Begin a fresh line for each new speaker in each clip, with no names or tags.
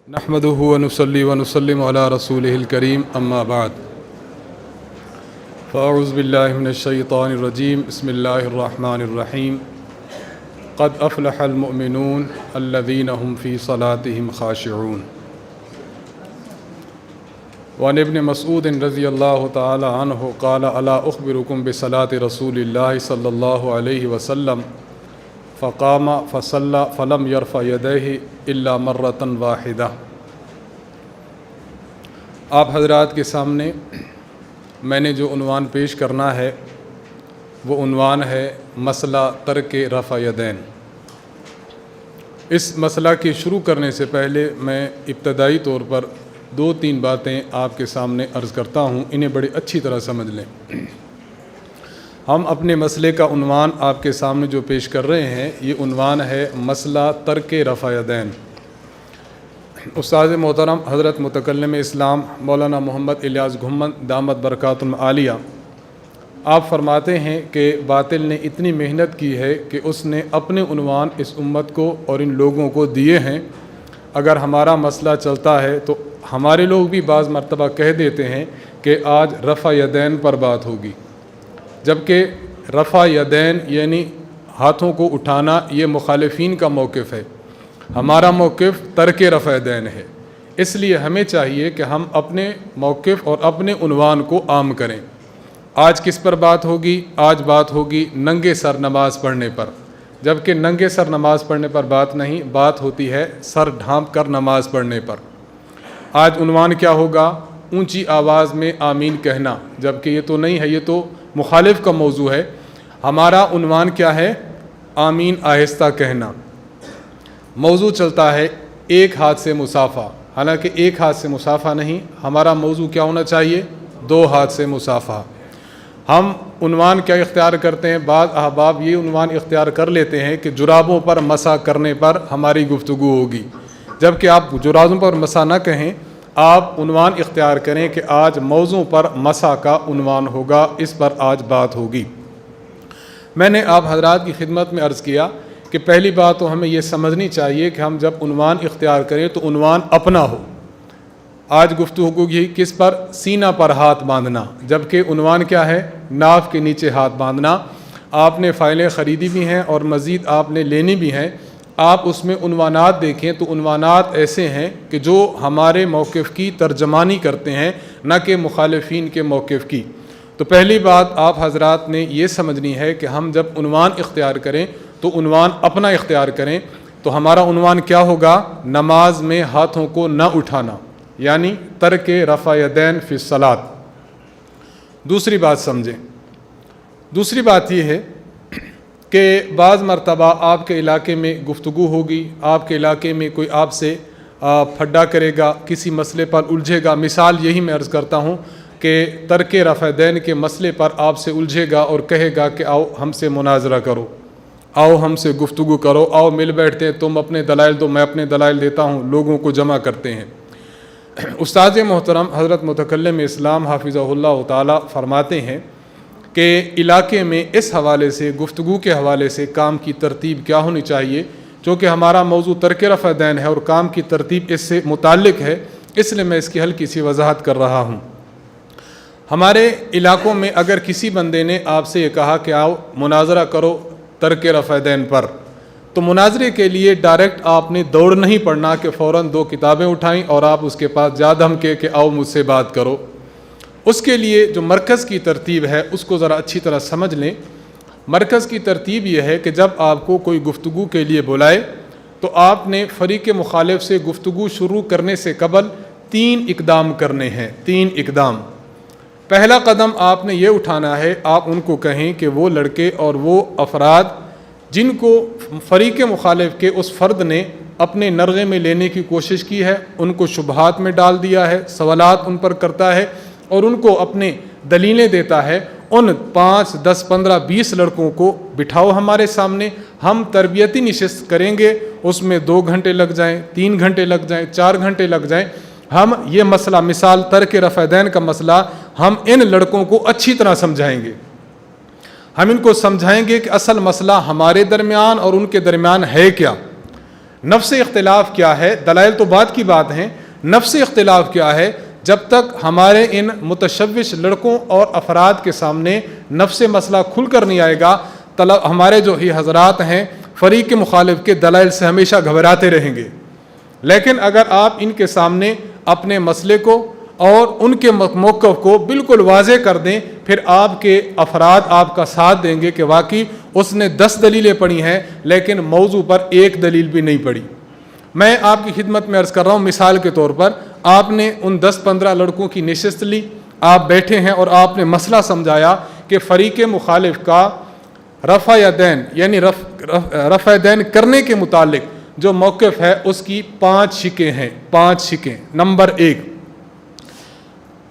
نحمده ونصلي ونسلم على رسوله الكريم اما بعد فاعوذ باللہ من الشیطان الرجیم بسم اللہ الرحمن الرحیم قد افلح المؤمنون الذین هم فی صلاتهم خاشعون وعن ابن مسعود رضی اللہ تعالی عنہ قال الا اخبرکم بصلاة رسول اللہ صلی اللہ علیہ وسلم فقام فصلى فلم يرفع يديه الا مرة واحدة۔ آپ حضرات کے سامنے میں نے جو عنوان پیش کرنا ہے وہ عنوان ہے مسئلہ ترک رفع یدین۔ اس مسئلہ کے شروع کرنے سے پہلے میں ابتدائی طور پر دو تین باتیں آپ کے سامنے عرض کرتا ہوں، انہیں بڑی اچھی طرح سمجھ لیں۔ ہم اپنے مسئلے کا عنوان آپ کے سامنے جو پیش کر رہے ہیں یہ عنوان ہے مسئلہ ترک رفع یدین۔ استاد محترم حضرت متکلم اسلام مولانا محمد الیاس گھمن دامت برکاتہم عالیہ آپ فرماتے ہیں کہ باطل نے اتنی محنت کی ہے کہ اس نے اپنے عنوان اس امت کو اور ان لوگوں کو دیے ہیں۔ اگر ہمارا مسئلہ چلتا ہے تو ہمارے لوگ بھی بعض مرتبہ کہہ دیتے ہیں کہ آج رفع یدین پر بات ہوگی، جبکہ رفع یدین یعنی ہاتھوں کو اٹھانا یہ مخالفین کا موقف ہے، ہمارا موقف ترک رفع یدین ہے۔ اس لیے ہمیں چاہیے کہ ہم اپنے موقف اور اپنے عنوان کو عام کریں۔ آج کس پر بات ہوگی؟ آج بات ہوگی ننگے سر نماز پڑھنے پر، جبکہ ننگے سر نماز پڑھنے پر بات نہیں، بات ہوتی ہے سر ڈھانپ کر نماز پڑھنے پر۔ آج عنوان کیا ہوگا؟ اونچی آواز میں آمین کہنا، جبکہ یہ تو نہیں ہے، یہ تو مخالف کا موضوع ہے۔ ہمارا عنوان کیا ہے؟ آمین آہستہ کہنا۔ موضوع چلتا ہے ایک ہاتھ سے مصافحہ، حالانکہ ایک ہاتھ سے مصافحہ نہیں، ہمارا موضوع کیا ہونا چاہیے؟ دو ہاتھ سے مصافحہ۔ ہم عنوان کیا اختیار کرتے ہیں؟ بعض احباب یہ عنوان اختیار کر لیتے ہیں کہ جرابوں پر مسح کرنے پر ہماری گفتگو ہوگی، جبکہ آپ جرابوں پر مسح نہ کہیں، آپ عنوان اختیار کریں کہ آج موضوع پر مسح کا عنوان ہوگا، اس پر آج بات ہوگی۔ میں نے آپ حضرات کی خدمت میں عرض کیا کہ پہلی بات تو ہمیں یہ سمجھنی چاہیے کہ ہم جب عنوان اختیار کریں تو عنوان اپنا ہو۔ آج گفتگو کی کس پر؟ سینہ پر ہاتھ باندھنا، جبکہ عنوان کیا ہے؟ ناف کے نیچے ہاتھ باندھنا۔ آپ نے فائلیں خریدی بھی ہیں اور مزید آپ نے لینی بھی ہیں، آپ اس میں عنوانات دیکھیں تو عنوانات ایسے ہیں کہ جو ہمارے موقف کی ترجمانی کرتے ہیں، نہ کہ مخالفین کے موقف کی۔ تو پہلی بات آپ حضرات نے یہ سمجھنی ہے کہ ہم جب عنوان اختیار کریں تو عنوان اپنا اختیار کریں، تو ہمارا عنوان کیا ہوگا؟ نماز میں ہاتھوں کو نہ اٹھانا، یعنی ترک رفع یدین فی الصلاۃ۔ دوسری بات سمجھیں، دوسری بات یہ ہے کہ بعض مرتبہ آپ کے علاقے میں گفتگو ہوگی، آپ کے علاقے میں کوئی آپ سے پھڈا کرے گا، کسی مسئلے پر الجھے گا۔ مثال یہی میں عرض کرتا ہوں کہ ترک رفع یدین کے مسئلے پر آپ سے الجھے گا اور کہے گا کہ آؤ ہم سے مناظرہ کرو، آؤ ہم سے گفتگو کرو، آؤ مل بیٹھتے ہیں، تم اپنے دلائل دو میں اپنے دلائل دیتا ہوں، لوگوں کو جمع کرتے ہیں۔ استاد محترم حضرت متکلم اسلام حافظہ اللہ تعالی فرماتے ہیں کہ علاقے میں اس حوالے سے، گفتگو کے حوالے سے کام کی ترتیب کیا ہونی چاہیے، چونکہ ہمارا موضوع ترک رفع یدین ہے اور کام کی ترتیب اس سے متعلق ہے، اس لیے میں اس کی ہلکی سی وضاحت کر رہا ہوں۔ ہمارے علاقوں میں اگر کسی بندے نے آپ سے یہ کہا کہ آؤ مناظرہ کرو ترک رفع یدین پر، تو مناظرے کے لیے ڈائریکٹ آپ نے دوڑ نہیں پڑنا کہ فوراً دو کتابیں اٹھائیں اور آپ اس کے پاس جا دھم کے کہ آؤ مجھ سے بات کرو۔ اس کے لیے جو مرکز کی ترتیب ہے اس کو ذرا اچھی طرح سمجھ لیں۔ مرکز کی ترتیب یہ ہے کہ جب آپ کو کوئی گفتگو کے لیے بلائے تو آپ نے فریق مخالف سے گفتگو شروع کرنے سے قبل 3 اقدام کرنے ہیں، 3 اقدام۔ پہلا قدم آپ نے یہ اٹھانا ہے، آپ ان کو کہیں کہ وہ لڑکے اور وہ افراد جن کو فریق مخالف کے اس فرد نے اپنے نرغے میں لینے کی کوشش کی ہے، ان کو شبہات میں ڈال دیا ہے، سوالات ان پر کرتا ہے اور ان کو اپنے دلیلیں دیتا ہے، ان 5 10 15 20 لڑکوں کو بٹھاؤ ہمارے سامنے، ہم تربیتی نشست کریں گے، اس میں 2 گھنٹے لگ جائیں، 3 گھنٹے لگ جائیں، 4 گھنٹے لگ جائیں، ہم یہ مسئلہ، مثال ترک رفع یدین کا مسئلہ، ہم ان لڑکوں کو اچھی طرح سمجھائیں گے، ہم ان کو سمجھائیں گے کہ اصل مسئلہ ہمارے درمیان اور ان کے درمیان ہے کیا۔ نفس اختلاف کیا ہے؟ دلائل تو بات کی بات ہیں، نفس اختلاف کیا ہے؟ جب تک ہمارے ان متشوش لڑکوں اور افراد کے سامنے نفس مسئلہ کھل کر نہیں آئے گا، ہمارے جو ہی حضرات ہیں فریق مخالف کے دلائل سے ہمیشہ گھبراتے رہیں گے۔ لیکن اگر آپ ان کے سامنے اپنے مسئلے کو اور ان کے موقف کو بالکل واضح کر دیں، پھر آپ کے افراد آپ کا ساتھ دیں گے کہ واقعی اس نے 10 دلیلیں پڑھی ہیں لیکن موضوع پر ایک دلیل بھی نہیں پڑھی۔ میں آپ کی خدمت میں عرض کر رہا ہوں، مثال کے طور پر آپ نے ان 10-15 لڑکوں کی نشست لی، آپ بیٹھے ہیں اور آپ نے مسئلہ سمجھایا کہ فریق مخالف کا رفع یدین یعنی رفع یدین کرنے کے متعلق جو موقف ہے اس کی 5 شقیں ہیں، 5 شقیں۔ نمبر 1،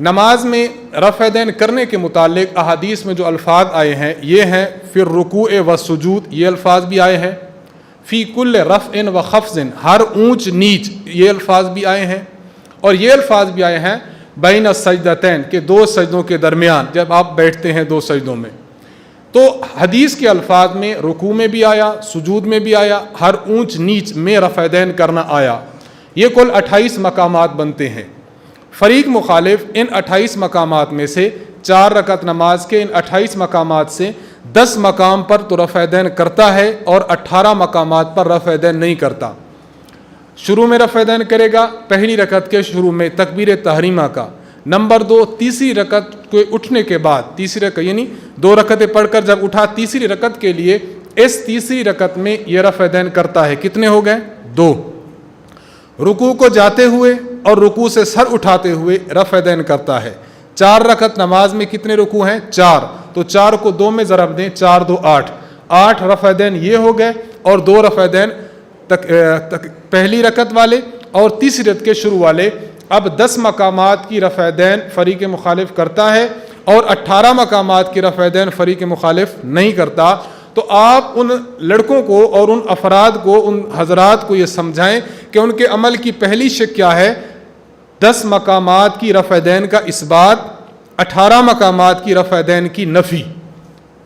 نماز میں رفع یدین کرنے کے متعلق احادیث میں جو الفاظ آئے ہیں یہ ہیں فی الرکوع والسجود، یہ الفاظ بھی آئے ہیں، فی کل رفع و خفض، ہر اونچ نیچ، یہ الفاظ بھی آئے ہیں، اور یہ الفاظ بھی آئے ہیں بین السجدتین کہ 2 سجدوں کے درمیان جب آپ بیٹھتے ہیں 2 سجدوں میں۔ تو حدیث کے الفاظ میں رکوع میں بھی آیا، سجود میں بھی آیا، ہر اونچ نیچ میں رفع یدین کرنا آیا۔ یہ کل 28 مقامات بنتے ہیں۔ فریق مخالف ان 28 مقامات میں سے 4 رکعت نماز کے ان 28 مقامات سے 10 مقام پر تو رفع یدین کرتا ہے اور 18 مقامات پر رفع یدین نہیں کرتا۔ شروع میں رفع یدین کرے گا پہلی رکعت کے شروع میں تکبیر تحریمہ کا، نمبر 2 تیسری رکعت کو اٹھنے کے بعد، تیسری رکعت یعنی 2 رکعتیں پڑھ کر جب اٹھا تیسری رکعت کے لیے اس تیسری رکعت میں یہ رفع یدین کرتا ہے۔ کتنے ہو گئے؟ 2۔ رکوع کو جاتے ہوئے اور رکوع سے سر اٹھاتے ہوئے رفع یدین کرتا ہے۔ 4 رکعت نماز میں کتنے رکوع ہیں؟ 4، تو 4 کو 2 میں ضرب دیں، 4 2 8، 8 رفع یدین یہ ہو گئے، اور 2 رفع یدین پہلی رکعت والے اور تیسری رکعت کے شروع والے۔ اب 10 مقامات کی رفع یدین فریق مخالف کرتا ہے اور 18 مقامات کی رفع یدین فریق مخالف نہیں کرتا۔ تو آپ ان لڑکوں کو اور ان افراد کو، ان حضرات کو یہ سمجھائیں کہ ان کے عمل کی پہلی شق کیا ہے؟ 10 مقامات کی رفع یدین کا اثبات، 18 مقامات کی رفع یدین کی نفی۔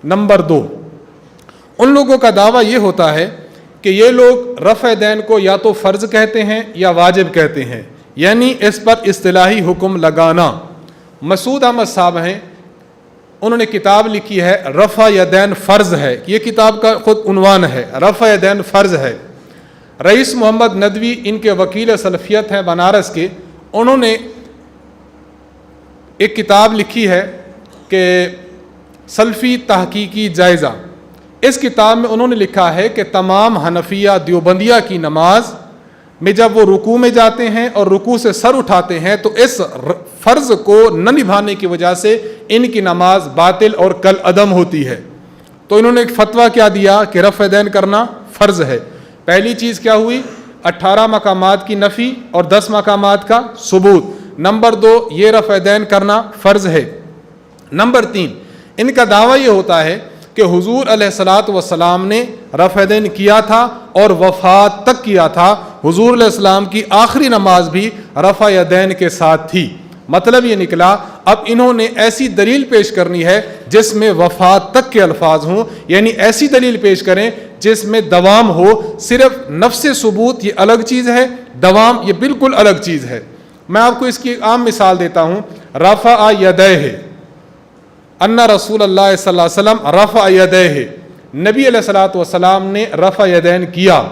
نمبر 2، ان لوگوں کا دعویٰ یہ ہوتا ہے کہ یہ لوگ رفع یدین کو یا تو فرض کہتے ہیں یا واجب کہتے ہیں، یعنی اس پر اصطلاحی حکم لگانا۔ مسعود احمد صاحب ہیں، انہوں نے کتاب لکھی ہے رفع یدین فرض ہے، یہ کتاب کا خود عنوان ہے، رفع یدین فرض ہے۔ رئیس محمد ندوی ان کے وکیل سلفیت ہیں بنارس کے، انہوں نے ایک کتاب لکھی ہے کہ سلفی تحقیقی جائزہ۔ اس کتاب میں انہوں نے لکھا ہے کہ تمام حنفیہ دیوبندیہ کی نماز میں جب وہ رکوع میں جاتے ہیں اور رکوع سے سر اٹھاتے ہیں تو اس فرض کو نہ نبھانے کی وجہ سے ان کی نماز باطل اور کل عدم ہوتی ہے۔ تو انہوں نے ایک فتویٰ کیا دیا کہ رفع یدین کرنا فرض ہے۔ پہلی چیز کیا ہوئی؟ 18 مقامات کی نفی اور 10 مقامات کا ثبوت۔ نمبر 2، یہ رفع یدین کرنا فرض ہے۔ نمبر 3، ان کا دعویٰ یہ ہوتا ہے کہ حضور علیہ الصلوۃ والسلام نے رفع یدین کیا تھا اور وفات تک کیا تھا۔ حضور علیہ السلام کی آخری نماز بھی رفع یدین کے ساتھ تھی۔ مطلب یہ نکلا اب انہوں نے ایسی دلیل پیش کرنی ہے جس میں وفات تک کے الفاظ ہوں، یعنی ایسی دلیل پیش کریں جس میں دوام ہو۔ صرف نفس ثبوت یہ الگ چیز ہے، دوام یہ بالکل الگ چیز ہے۔ میں آپ کو اس کی عام مثال دیتا ہوں، رفع یدیہ، ان رسول اللہ صلی اللہ علیہ وسلم رفع یدیہ، نبی علیہ الصلوۃ والسلام نے رفع یدین کیا۔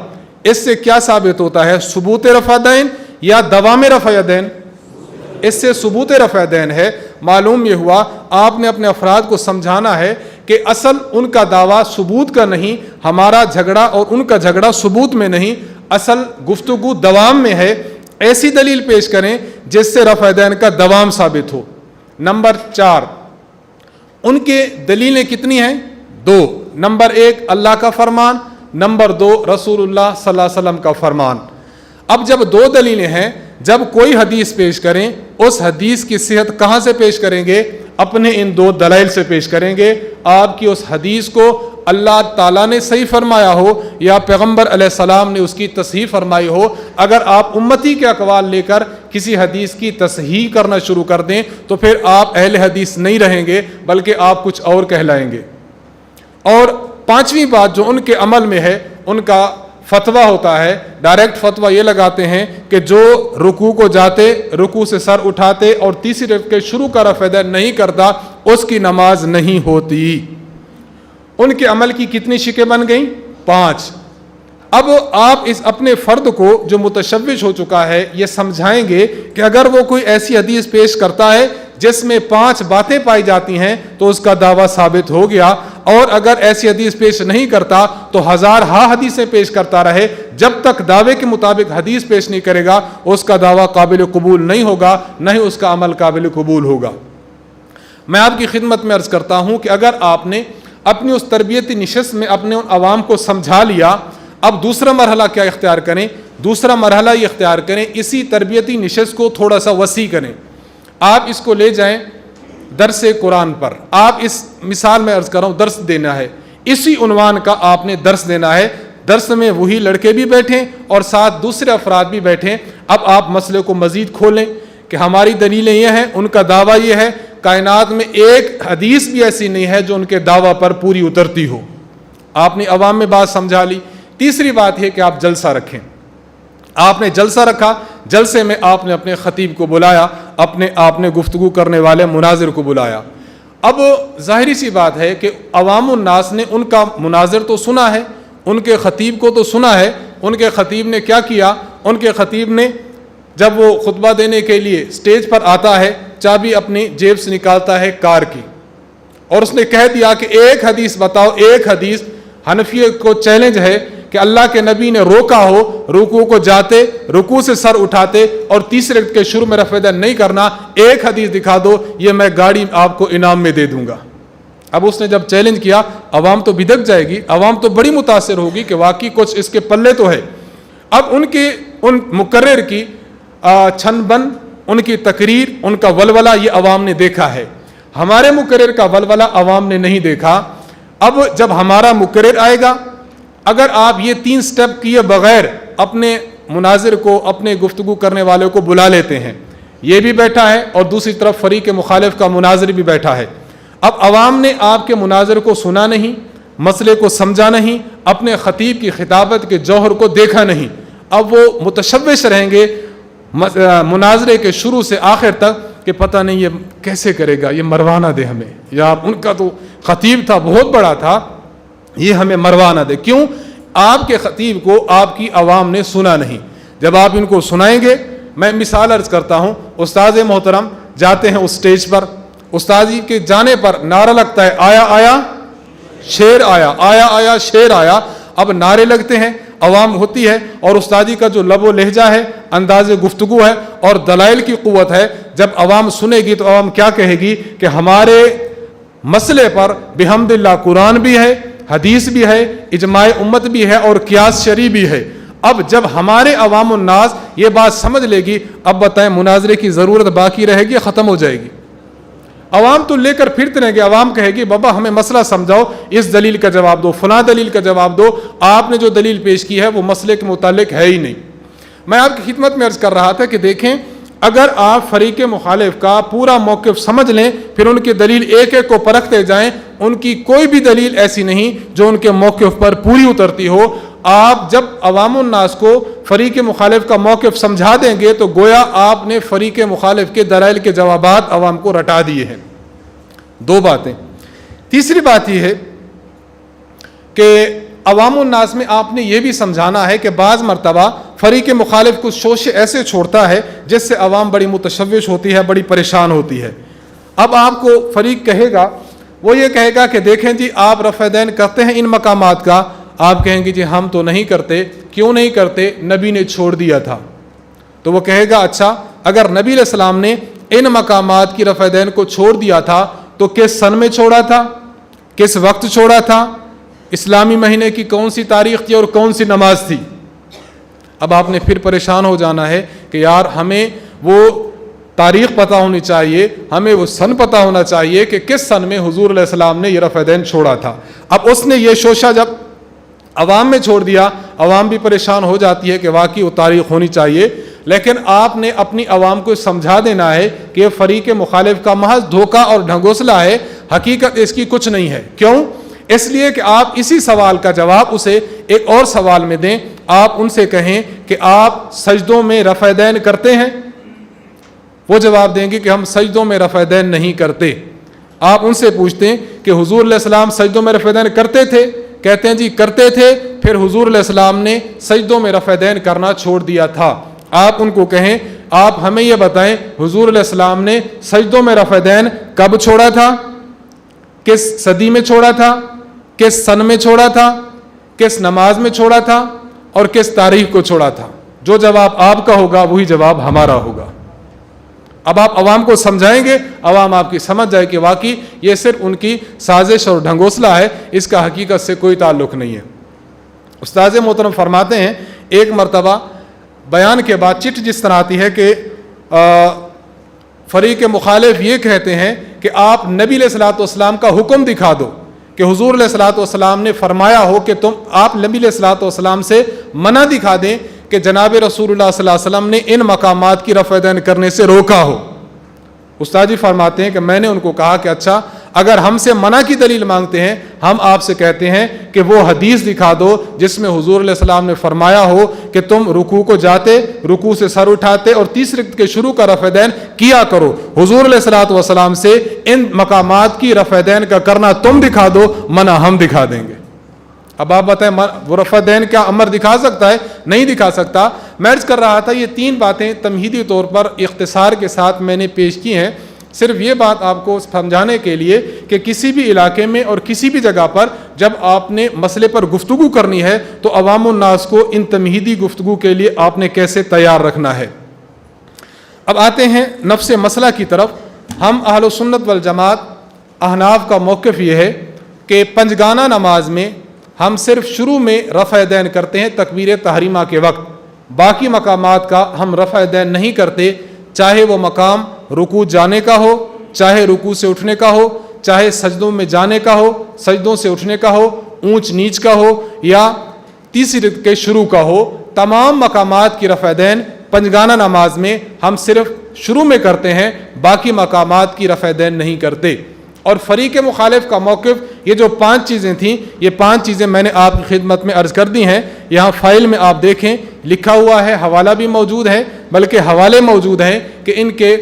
اس سے کیا ثابت ہوتا ہے؟ ثبوت رفع یدین یا دوام رفع یدین؟ اس سے ثبوت رفع یدین ہے۔ معلوم یہ ہوا آپ نے اپنے افراد کو سمجھانا ہے کہ اصل ان کا دعویٰ ثبوت کا نہیں، ہمارا جھگڑا اور ان کا جھگڑا ثبوت میں نہیں، اصل گفتگو دوام میں ہے۔ ایسی دلیل پیش کریں جس سے رفع یدین کا دوام ثابت ہو۔ نمبر 4، ان کے دلیلیں کتنی ہیں؟ 2۔ نمبر 1 اللہ کا فرمان، نمبر 2 رسول اللہ صلی اللہ علیہ وسلم کا فرمان۔ اب جب 2 دلیلیں ہیں، جب کوئی حدیث پیش کریں اس حدیث کی صحت کہاں سے پیش کریں گے؟ اپنے ان 2 دلائل سے پیش کریں گے۔ آپ کی اس حدیث کو اللہ تعالیٰ نے صحیح فرمایا ہو یا پیغمبر علیہ السلام نے اس کی تصحیح فرمائی ہو۔ اگر آپ امتی کے اقوال لے کر کسی حدیث کی تصحیح کرنا شروع کر دیں تو پھر آپ اہل حدیث نہیں رہیں گے بلکہ آپ کچھ اور کہلائیں گے۔ اور 5ویں بات جو ان کے عمل میں ہے، ان کا فتویٰ ہوتا ہے، ڈائریکٹ فتویٰ یہ لگاتے ہیں کہ جو رکوع کو جاتے، رکوع سے سر اٹھاتے اور تیسری رکعت کے شروع کا رفع دین نہیں کرتا، اس کی نماز نہیں ہوتی۔ ان کے عمل کی کتنی شکیں بن گئیں؟ 5۔ اب آپ اس اپنے فرد کو جو متشوش ہو چکا ہے یہ سمجھائیں گے کہ اگر وہ کوئی ایسی حدیث پیش کرتا ہے جس میں 5 باتیں پائی جاتی ہیں تو اس کا دعویٰ ثابت ہو گیا، اور اگر ایسی حدیث پیش نہیں کرتا تو ہزار حدیثیں پیش کرتا رہے، جب تک دعوے کے مطابق حدیث پیش نہیں کرے گا اس کا دعویٰ قابل قبول نہیں ہوگا، نہ ہی اس کا عمل قابل قبول ہوگا۔ میں آپ کی خدمت میں عرض کرتا ہوں کہ اگر آپ نے اپنی اس تربیتی نشست میں اپنے ان عوام کو سمجھا لیا، اب دوسرا مرحلہ کیا اختیار کریں؟ دوسرا مرحلہ یہ اختیار کریں، اسی تربیتی نشست کو تھوڑا سا وسیع کریں۔ آپ اس کو لے جائیں درس قرآن پر۔ آپ اس مثال میں عرض کر رہا ہوں، درس دینا ہے، اسی عنوان کا آپ نے درس دینا ہے۔ درس میں وہی لڑکے بھی بیٹھیں اور ساتھ دوسرے افراد بھی بیٹھیں۔ اب آپ مسئلے کو مزید کھولیں کہ ہماری دلیلیں یہ ہیں، ان کا دعویٰ یہ ہے، کائنات میں ایک حدیث بھی ایسی نہیں ہے جو ان کے دعویٰ پر پوری اترتی ہو۔ آپ نے عوام میں بات سمجھا لی۔ تیسری بات ہے کہ آپ جلسہ رکھیں۔ آپ نے جلسہ رکھا، جلسے میں آپ نے اپنے خطیب کو بلایا، آپ نے گفتگو کرنے والے مناظر کو بلایا۔ اب ظاہری سی بات ہے کہ عوام الناس نے ان کا مناظر تو سنا ہے، ان کے خطیب کو تو سنا ہے۔ ان کے خطیب نے کیا کیا؟ ان کے خطیب نے جب وہ خطبہ دینے کے لیے سٹیج پر آتا ہے، چابی اپنی جیب سے نکالتا ہے کار کی، اور اس نے کہہ دیا کہ ایک حدیث بتاؤ، ایک حدیث۔ حنفیہ کو چیلنج ہے کہ اللہ کے نبی نے روکا ہو رکوع کو جاتے، رکوع سے سر اٹھاتے اور تیسرے رکعت کے شروع میں رفع دین نہیں کرنا، ایک حدیث دکھا دو، یہ میں گاڑی آپ کو انعام میں دے دوں گا۔ اب اس نے جب چیلنج کیا، عوام تو بدک جائے گی، عوام تو بڑی متاثر ہوگی کہ واقعی کچھ اس کے پلے تو ہے۔ اب ان مقرر کی چھن بن، ان کی تقریر، ان کا ولولہ یہ عوام نے دیکھا ہے۔ ہمارے مقرر کا ولولہ عوام نے نہیں دیکھا۔ اب جب ہمارا مقرر آئے گا، اگر آپ یہ 3 سٹیپ کیے بغیر اپنے مناظر کو، اپنے گفتگو کرنے والے کو بلا لیتے ہیں، یہ بھی بیٹھا ہے اور دوسری طرف فریق مخالف کا مناظر بھی بیٹھا ہے، اب عوام نے آپ کے مناظر کو سنا نہیں، مسئلے کو سمجھا نہیں، اپنے خطیب کی خطابت کے جوہر کو دیکھا نہیں، اب وہ متشوش رہیں گے مناظرے کے شروع سے آخر تک کہ پتہ نہیں یہ کیسے کرے گا، یہ مروانا دے ہمیں، یا ان کا تو خطیب تھا بہت بڑا تھا، یہ ہمیں مروانا دے۔ کیوں؟ آپ کے خطیب کو آپ کی عوام نے سنا نہیں۔ جب آپ ان کو سنائیں گے، میں مثال عرض کرتا ہوں، استاد محترم جاتے ہیں اس سٹیج پر، استادی کے جانے پر نعرہ لگتا ہے، آیا آیا شیر آیا، آیا آیا شیر آیا۔ اب نعرے لگتے ہیں، عوام ہوتی ہے، اور استادی کا جو لب و لہجہ ہے، انداز گفتگو ہے اور دلائل کی قوت ہے، جب عوام سنے گی تو عوام کیا کہے گی کہ ہمارے مسئلے پر بحمد اللہ قرآن بھی ہے، حدیث بھی ہے، اجماع امت بھی ہے اور قیاس شرعی بھی ہے۔ اب جب ہمارے عوام الناس یہ بات سمجھ لے گی، اب بتائیں مناظرے کی ضرورت باقی رہے گی، ختم ہو جائے گی؟ عوام تو لے کر پھرتے رہیں گے، عوام کہے گی بابا ہمیں مسئلہ سمجھاؤ، اس دلیل کا جواب دو، فلاں دلیل کا جواب دو، آپ نے جو دلیل پیش کی ہے وہ مسئلے کے متعلق ہے ہی نہیں۔ میں آپ کی خدمت میں عرض کر رہا تھا کہ دیکھیں، اگر آپ فریق مخالف کا پورا موقف سمجھ لیں، پھر ان کی دلیل ایک ایک کو پرکھتے جائیں، ان کی کوئی بھی دلیل ایسی نہیں جو ان کے موقف پر پوری اترتی ہو۔ آپ جب عوام الناس کو فریق مخالف کا موقف سمجھا دیں گے تو گویا آپ نے فریق مخالف کے دلائل کے جوابات عوام کو رٹا دیے ہیں۔ 2 باتیں۔ تیسری بات یہ ہے کہ عوام الناس میں آپ نے یہ بھی سمجھانا ہے کہ بعض مرتبہ فریق مخالف کچھ شوشے ایسے چھوڑتا ہے جس سے عوام بڑی متشوش ہوتی ہے، بڑی پریشان ہوتی ہے۔ اب آپ کو فریق کہے گا، وہ یہ کہے گا کہ دیکھیں جی آپ رفع دین کرتے ہیں ان مقامات کا، آپ کہیں گے جی ہم تو نہیں کرتے۔ کیوں نہیں کرتے؟ نبی نے چھوڑ دیا تھا۔ تو وہ کہے گا اچھا، اگر نبی علیہ السلام نے ان مقامات کی رفع دین کو چھوڑ دیا تھا تو کس سن میں چھوڑا تھا، کس وقت چھوڑا تھا، اسلامی مہینے کی کون سی تاریخ تھی اور کون سی نماز تھی؟ اب آپ نے پھر پریشان ہو جانا ہے کہ یار ہمیں وہ تاریخ پتہ ہونی چاہیے، ہمیں وہ سن پتہ ہونا چاہیے کہ کس سن میں حضور علیہ السلام نے یہ رفع دین چھوڑا تھا۔ اب اس نے یہ شوشہ جب عوام میں چھوڑ دیا، عوام بھی پریشان ہو جاتی ہے کہ واقعی وہ تاریخ ہونی چاہیے، لیکن آپ نے اپنی عوام کو سمجھا دینا ہے کہ یہ فریق مخالف کا محض دھوکہ اور ڈھنگوسلہ ہے، حقیقت اس کی کچھ نہیں ہے۔ کیوں؟ اس لیے کہ آپ اسی سوال کا جواب اسے ایک اور سوال میں دیں. آپ ان سے کہیں کہ آپ سجدوں میں رفع دین کرتے ہیں؟ وہ جواب دیں گے کہ ہم سجدوں میں رفع دین نہیں کرتے. آپ ان سے پوچھتے ہیں کہ حضور علیہ السلام سجدوں میں رفع دین کرتے تھے؟ کہتے ہیں جی کرتے تھے، پھر حضور علیہ السلام نے سجدوں میں رفع دین کرنا چھوڑ دیا تھا. آپ ان کو کہیں آپ ہمیں یہ بتائیں حضور علیہ السلام نے سجدوں میں رفع دین کب چھوڑا تھا، کس صدی میں چھوڑا تھا، کس سن میں چھوڑا تھا، کس نماز میں چھوڑا تھا اور کس تاریخ کو چھوڑا تھا. جو جواب آپ کا ہوگا وہی جواب ہمارا ہوگا. اب آپ عوام کو سمجھائیں گے، عوام آپ کی سمجھ جائے کہ واقعی یہ صرف ان کی سازش اور ڈھنگوسلہ ہے، اس کا حقیقت سے کوئی تعلق نہیں ہے. استاذ محترم فرماتے ہیں ایک مرتبہ بیان کے بعد چٹ جس طرح آتی ہے کہ فریق مخالف یہ کہتے ہیں کہ آپ نبی علیہ الصلوۃ والسلام کا حکم دکھا دو کہ حضور علیہ الصلوۃ والسلام نے فرمایا ہو کہ آپ نبی علیہ الصلوۃ والسلام سے منع دکھا دیں کہ جناب رسول اللہ صلی اللہ علیہ وسلم نے ان مقامات کی رفع دین کرنے سے روکا ہو. استاد جی فرماتے ہیں کہ میں نے ان کو کہا کہ اچھا اگر ہم سے منع کی دلیل مانگتے ہیں ہم آپ سے کہتے ہیں کہ وہ حدیث دکھا دو جس میں حضور علیہ السلام نے فرمایا ہو کہ تم رکوع کو جاتے، رکوع سے سر اٹھاتے اور تیسری رکعت کے شروع کا رفع دین کیا کرو. حضور علیہ الصلوۃ والسلام سے ان مقامات کی رفع دین کا کرنا تم دکھا دو، منع ہم دکھا دیں گے. اب آپ بتائیں وہ رفع دین کیا عمر دکھا سکتا ہے؟ نہیں دکھا سکتا. میں عرض کر رہا تھا یہ تین باتیں تمہیدی طور پر اختصار کے ساتھ میں نے پیش کی ہیں، صرف یہ بات آپ کو سمجھانے کے لیے کہ کسی بھی علاقے میں اور کسی بھی جگہ پر جب آپ نے مسئلے پر گفتگو کرنی ہے تو عوام الناس کو ان تمہیدی گفتگو کے لیے آپ نے کیسے تیار رکھنا ہے. اب آتے ہیں نفس مسئلہ کی طرف. ہم اہل السنت والجماعت احناف کا موقف یہ ہے کہ پنجگانہ نماز میں ہم صرف شروع میں رفع دین کرتے ہیں تکبیر تحریمہ کے وقت، باقی مقامات کا ہم رفع دین نہیں کرتے، چاہے وہ مقام رکوع جانے کا ہو، چاہے رکوع سے اٹھنے کا ہو، چاہے سجدوں میں جانے کا ہو، سجدوں سے اٹھنے کا ہو، اونچ نیچ کا ہو یا تیسری رکعت کے شروع کا ہو. تمام مقامات کی رفع دین پنجگانہ نماز میں ہم صرف شروع میں کرتے ہیں، باقی مقامات کی رفع دین نہیں کرتے. اور فریق مخالف کا موقف یہ جو 5 چیزیں تھیں، یہ 5 چیزیں میں نے آپ کی خدمت میں عرض کر دی ہیں. یہاں فائل میں آپ دیکھیں لکھا ہوا ہے، حوالہ بھی موجود ہے، بلکہ حوالے موجود ہیں کہ ان کے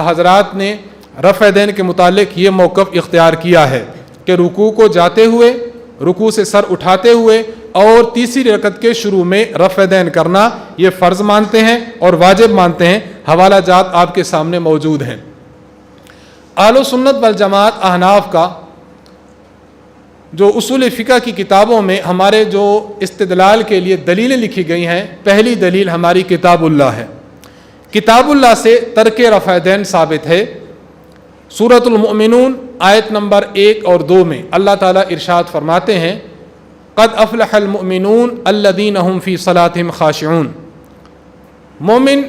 حضرات نے رفع دین کے متعلق یہ موقف اختیار کیا ہے کہ رکوع کو جاتے ہوئے، رکوع سے سر اٹھاتے ہوئے اور تیسری رکعت کے شروع میں رفع دین کرنا یہ فرض مانتے ہیں اور واجب مانتے ہیں. حوالہ جات آپ کے سامنے موجود ہیں. اہل سنت والجماعت احناف کا جو اصول فقہ کی کتابوں میں ہمارے جو استدلال کے لیے دلیلیں لکھی گئی ہیں، پہلی دلیل ہماری کتاب اللہ ہے. کتاب اللہ سے ترک رفع دین ثابت ہے. سورۃ المؤمنون آیت نمبر 1 اور 2 میں اللہ تعالیٰ ارشاد فرماتے ہیں قد افلح المؤمنون الذین هم فی صلاتهم خاشعون. مومن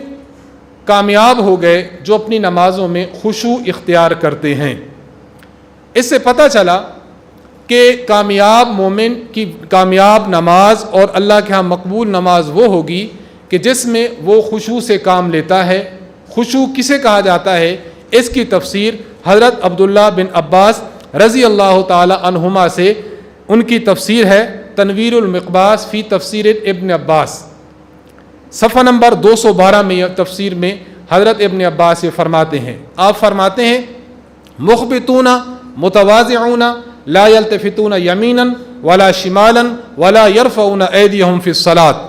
کامیاب ہو گئے جو اپنی نمازوں میں خشوع اختیار کرتے ہیں. اس سے پتہ چلا کہ کامیاب مومن کی کامیاب نماز اور اللہ کے ہاں مقبول نماز وہ ہوگی کہ جس میں وہ خشوع سے کام لیتا ہے. خشوع کسے کہا جاتا ہے؟ اس کی تفسیر حضرت عبداللہ بن عباس رضی اللہ تعالی عنہما سے ان کی تفسیر ہے تنویر المقباس فی تفسیر ابن عباس. صفحہ نمبر 212 میں تفسیر میں حضرت ابن عباس یہ فرماتے ہیں، آپ فرماتے ہیں مخبتون متواضعون لا یلتفتون یمینا ولا شمالا ولا یرفعون ایدیہم فی الصلاۃ.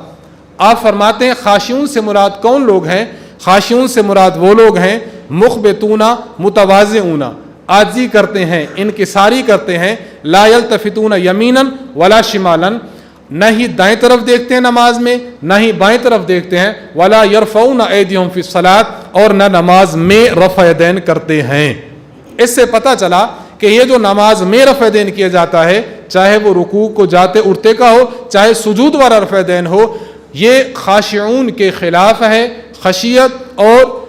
آپ فرماتے ہیں خاشعون سے مراد کون لوگ ہیں؟ خاشعون سے مراد وہ لوگ ہیں مخبتون متواضعون، عاجزی کرتے ہیں، انکساری کرتے ہیں، لا یلتفتون یمینا ولا شمالا، نہ ہی دائیں طرف دیکھتے ہیں نماز میں نہ ہی بائیں طرف دیکھتے ہیں، ولا یرفعون ایدیہم فی الصلاۃ، اور نہ نماز میں رفع دین کرتے ہیں. اس سے پتہ چلا کہ یہ جو نماز میں رفع دین کیا جاتا ہے، چاہے وہ رکوع کو جاتے اٹھتے کا ہو چاہے سجود والا رفع دین ہو، یہ خاشعون کے خلاف ہے، خشیت اور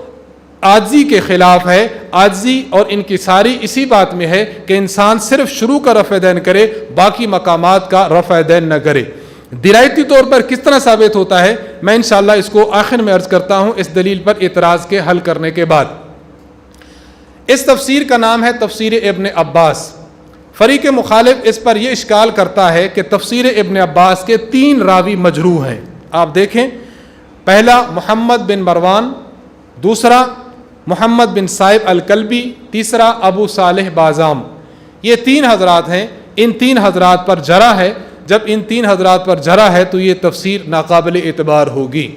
عاجزی کے خلاف ہے. عاجزی اور انکساری اسی بات میں ہے کہ انسان صرف شروع کا رفع دین کرے، باقی مقامات کا رفع دین نہ کرے. درایتی طور پر کس طرح ثابت ہوتا ہے میں انشاءاللہ اس کو آخر میں عرض کرتا ہوں اس دلیل پر اعتراض کے حل کرنے کے بعد. اس تفسیر کا نام ہے تفسیر ابن عباس. فریق مخالف اس پر یہ اشکال کرتا ہے کہ تفسیر ابن عباس کے 3 راوی مجروح ہیں. آپ دیکھیں، پہلا محمد بن مروان، دوسرا محمد بن صائب الکلبی، تیسرا ابو صالح بازام. یہ 3 حضرات ہیں. ان 3 حضرات پر جرح ہے. جب ان 3 حضرات پر جرح ہے تو یہ تفسیر ناقابل اعتبار ہوگی.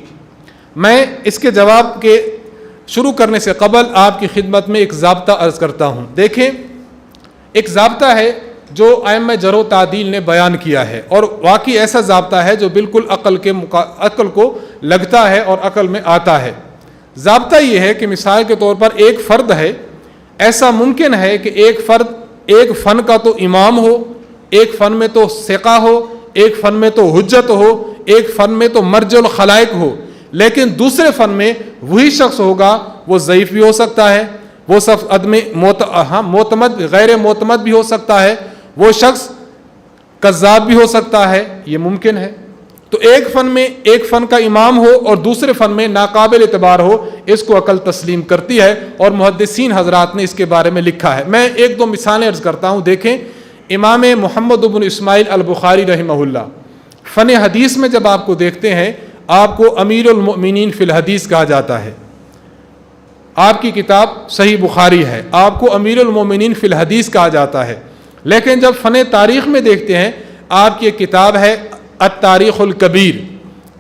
میں اس کے جواب کے شروع کرنے سے قبل آپ کی خدمت میں ایک ضابطہ عرض کرتا ہوں. دیکھیں، ایک ضابطہ ہے جو ائمہ جرح و تعدیل نے بیان کیا ہے، اور واقعی ایسا ضابطہ ہے جو بالکل عقل کو لگتا ہے اور عقل میں آتا ہے. ضابطہ یہ ہے کہ مثال کے طور پر ایک فرد ہے، ایسا ممکن ہے کہ ایک فرد ایک فن کا تو امام ہو، ایک فن میں تو ثقہ ہو، ایک فن میں تو حجت ہو، ایک فن میں تو مرجع الخلائق ہو، لیکن دوسرے فن میں وہی شخص ہوگا، وہ ضعیف بھی ہو سکتا ہے، وہ شخص معتمد غیر معتمد بھی ہو سکتا ہے، وہ شخص کذاب بھی ہو سکتا ہے. یہ ممکن ہے. تو ایک فن میں ایک فن کا امام ہو اور دوسرے فن میں ناقابل اعتبار ہو، اس کو عقل تسلیم کرتی ہے، اور محدثین حضرات نے اس کے بارے میں لکھا ہے. میں 1-2 مثالیں عرض کرتا ہوں. دیکھیں، امام محمد بن اسماعیل البخاری رحمہ اللہ، فن حدیث میں جب آپ کو دیکھتے ہیں، آپ کو امیر المؤمنین فی الحدیث کہا جاتا ہے. آپ کی کتاب صحیح بخاری ہے، آپ کو امیر المؤمنین فی الحدیث کہا جاتا ہے. لیکن جب فن تاریخ میں دیکھتے ہیں، آپ کی ایک کتاب ہے التاریخ الکبیر.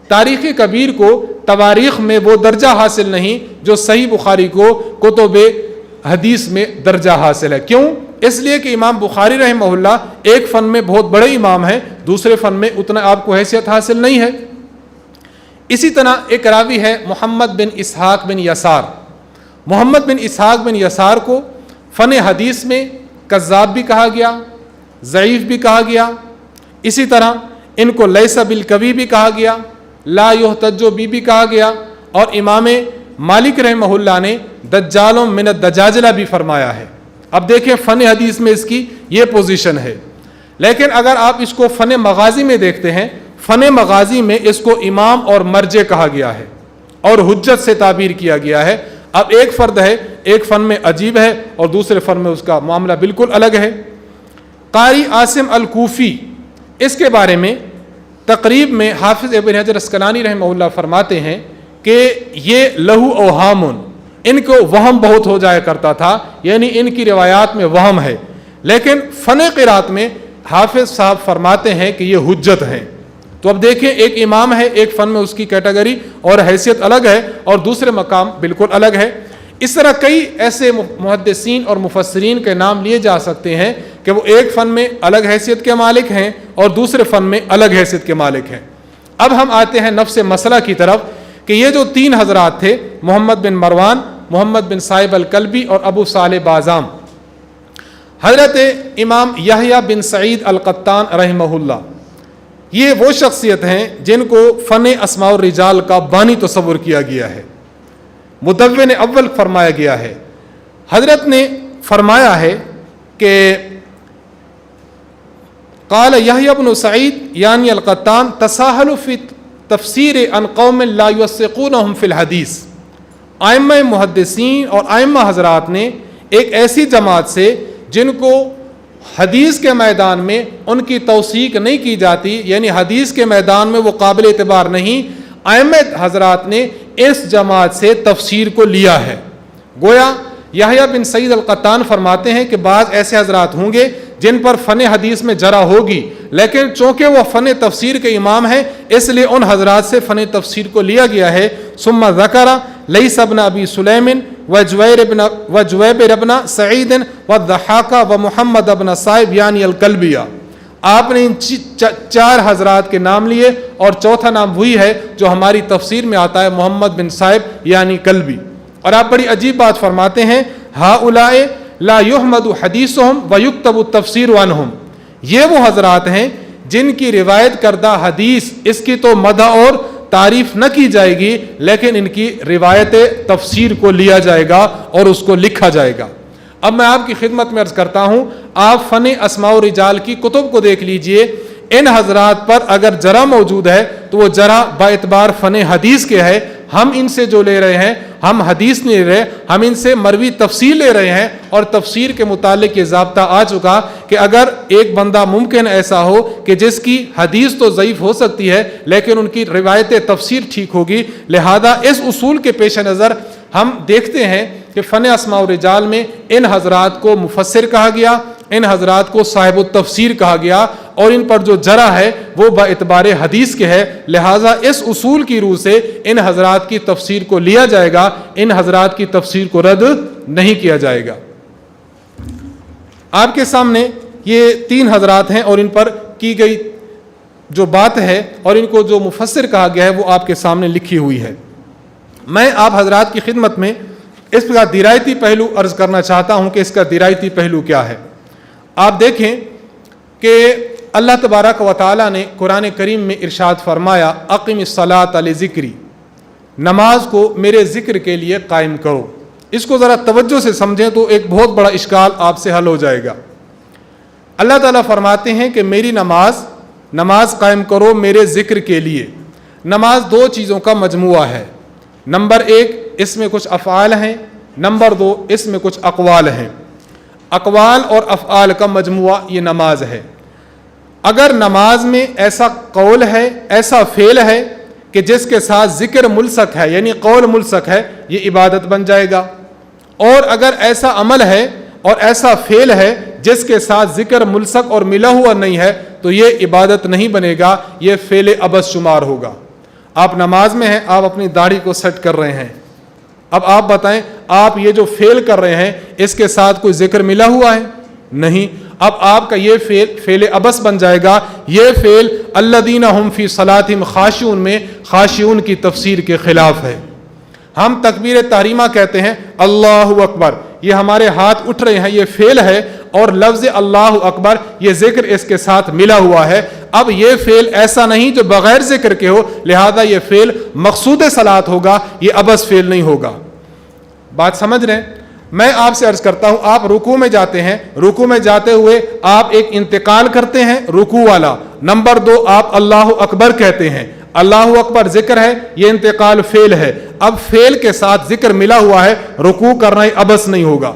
تاریخ کبیر کو تواریخ میں وہ درجہ حاصل نہیں جو صحیح بخاری کو کتب حدیث میں درجہ حاصل ہے. کیوں؟ اس لیے کہ امام بخاری رحمہ اللہ ایک فن میں بہت بڑے امام ہیں، دوسرے فن میں اتنا آپ کو حیثیت حاصل نہیں ہے. اسی طرح ایک راوی ہے محمد بن اسحاق بن یسار. محمد بن اسحاق بن یسار کو فن حدیث میں کذاب بھی کہا گیا، ضعیف بھی کہا گیا. اسی طرح ان کو لیس بالقوی بھی کہا گیا، لا یحتج بھی کہا گیا، اور امام مالک رحمہ اللہ نے دجال من الدجاجلہ بھی فرمایا ہے. اب دیکھیں، فن حدیث میں اس کی یہ پوزیشن ہے. لیکن اگر آپ اس کو فن مغازی میں دیکھتے ہیں، فن مغازی میں اس کو امام اور مرجع کہا گیا ہے اور حجت سے تعبیر کیا گیا ہے. اب ایک فرد ہے، ایک فن میں عجیب ہے اور دوسرے فن میں اس کا معاملہ بالکل الگ ہے. قاری عاصم الکوفی، اس کے بارے میں تقریب میں حافظ ابن حجر اسقلانی رحمہ اللہ فرماتے ہیں کہ یہ لہو اوہامن، ان کو وہم بہت ہو جایا کرتا تھا، یعنی ان کی روایات میں وہم ہے. لیکن فن قرات میں حافظ صاحب فرماتے ہیں کہ یہ حجت ہیں. تو اب دیکھیں، ایک امام ہے، ایک فن میں اس کی کیٹیگری اور حیثیت الگ ہے اور دوسرے مقام بالکل الگ ہے. اس طرح کئی ایسے محدثین اور مفسرین کے نام لیے جا سکتے ہیں کہ وہ ایک فن میں الگ حیثیت کے مالک ہیں اور دوسرے فن میں الگ حیثیت کے مالک ہیں. اب ہم آتے ہیں نفس مسئلہ کی طرف کہ یہ جو 3 حضرات تھے، محمد بن مروان، محمد بن صائب الکلبی اور ابو صالح بازام، حضرت امام یحییٰ بن سعید القطان رحمہ اللہ، یہ وہ شخصیت ہیں جن کو فن اسماء الرجال کا بانی تصور کیا گیا ہے، مدون اول فرمایا گیا ہے. حضرت نے فرمایا ہے کہ قال یحییٰ بن سعید یعنی القطان تساہل فی تفسیر عن قوم لا یوثقونہم فی الحدیث. ائمہ محدثین اور ائمہ حضرات نے ایک ایسی جماعت سے جن کو حدیث کے میدان میں ان کی توثیق نہیں کی جاتی، یعنی حدیث کے میدان میں وہ قابل اعتبار نہیں، ائمہ حضرات نے اس جماعت سے تفسیر کو لیا ہے. گویا یحییٰ بن سعید القطان فرماتے ہیں کہ بعض ایسے حضرات ہوں گے جن پر فن حدیث میں جرح ہوگی، لیکن چونکہ وہ فن تفسیر کے امام ہیں اس لیے ان حضرات سے فن تفسیر کو لیا گیا ہے. ثم ذکر لیث بن ابی سلیم وجویبر بن سعید والضحاک ومحمد بن صائب یعنی الکلبیہ. آپ نے ان 4 حضرات کے نام لیے اور چوتھا نام وہی ہے جو ہماری تفسیر میں آتا ہے، محمد بن صائب یعنی کلبی. اور آپ بڑی عجیب بات فرماتے ہیں، ہؤلاء لا یحمد حدیثہم ویکتب التفسیر عنہم. یہ وہ حضرات ہیں جن کی روایت کردہ حدیث اس کی تو مدح اور تعریف نہ کی جائے گی، لیکن ان کی روایت تفسیر کو لیا جائے گا اور اس کو لکھا جائے گا. اب میں آپ کی خدمت میں عرض کرتا ہوں، آپ فن اسماء و رجال کی کتب کو دیکھ لیجئے. ان حضرات پر اگر جرح موجود ہے تو وہ جرح با اعتبار فن حدیث کے ہے. ہم ان سے جو لے رہے ہیں ہم حدیث نہیں لے رہے, ہم ان سے مروی تفسیر لے رہے ہیں. اور تفسیر کے متعلق یہ ضابطہ آ چکا کہ اگر ایک بندہ ممکن ایسا ہو کہ جس کی حدیث تو ضعیف ہو سکتی ہے لیکن ان کی روایت تفسیر ٹھیک ہوگی, لہذا اس اصول کے پیش نظر ہم دیکھتے ہیں کہ فن اسماء و رجال میں ان حضرات کو مفسر کہا گیا, ان حضرات کو صاحب التفسیر کہا گیا, اور ان پر جو جرح ہے وہ با اعتبار حدیث کے ہے. لہٰذا اس اصول کی روح سے ان حضرات کی تفسیر کو لیا جائے گا, ان حضرات کی تفسیر کو رد نہیں کیا جائے گا. آپ کے سامنے یہ 3 حضرات ہیں اور ان پر کی گئی جو بات ہے اور ان کو جو مفسر کہا گیا ہے وہ آپ کے سامنے لکھی ہوئی ہے. میں آپ حضرات کی خدمت میں اس کا درایتی پہلو عرض کرنا چاہتا ہوں کہ اس کا درایتی پہلو کیا ہے. آپ دیکھیں کہ اللہ تبارک و تعالیٰ نے قرآن کریم میں ارشاد فرمایا, اقم الصلاۃ لذکری, نماز کو میرے ذکر کے لیے قائم کرو. اس کو ذرا توجہ سے سمجھیں تو ایک بہت بڑا اشکال آپ سے حل ہو جائے گا. اللہ تعالیٰ فرماتے ہیں کہ میری نماز قائم کرو میرے ذکر کے لیے. نماز 2 چیزوں کا مجموعہ ہے. نمبر 1 اس میں کچھ افعال ہیں, نمبر 2 اس میں کچھ اقوال ہیں. اقوال اور افعال کا مجموعہ یہ نماز ہے. اگر نماز میں ایسا قول ہے, ایسا فعل ہے کہ جس کے ساتھ ذکر ملصق ہے, یعنی قول ملصق ہے, یہ عبادت بن جائے گا. اور اگر ایسا عمل ہے اور ایسا فعل ہے جس کے ساتھ ذکر ملصق اور ملا ہوا نہیں ہے تو یہ عبادت نہیں بنے گا, یہ فعل عبث شمار ہوگا. آپ نماز میں ہیں, آپ اپنی داڑھی کو سیٹ کر رہے ہیں. اب آپ بتائیں, آپ یہ جو فعل کر رہے ہیں اس کے ساتھ کوئی ذکر ملا ہوا ہے؟ نہیں. اب آپ کا یہ فعل عبث بن جائے گا. یہ فعل الذین هم فی صلاتہم خاشعون میں خاشعون کی تفسیر کے خلاف ہے. ہم تکبیر تحریمہ کہتے ہیں اللہ اکبر, یہ ہمارے ہاتھ اٹھ رہے ہیں, یہ فعل ہے, اور لفظ اللہ اکبر یہ ذکر اس کے ساتھ ملا ہوا ہے. اب یہ فعل ایسا نہیں جو بغیر ذکر کے ہو, لہذا یہ فعل مقصود صلاۃ ہوگا, یہ عبث فعل نہیں ہوگا. بات سمجھ رہے ہیں؟ میں آپ سے عرض کرتا ہوں, آپ رکوع میں جاتے ہیں, رکوع میں جاتے ہوئے آپ ایک انتقال کرتے ہیں رکوع والا. نمبر 2 آپ اللہ اکبر کہتے ہیں. اللہ اکبر ذکر ہے, یہ انتقال فعل ہے. اب فعل کے ساتھ ذکر ملا ہوا ہے, رکوع کرنا عبث نہیں ہوگا.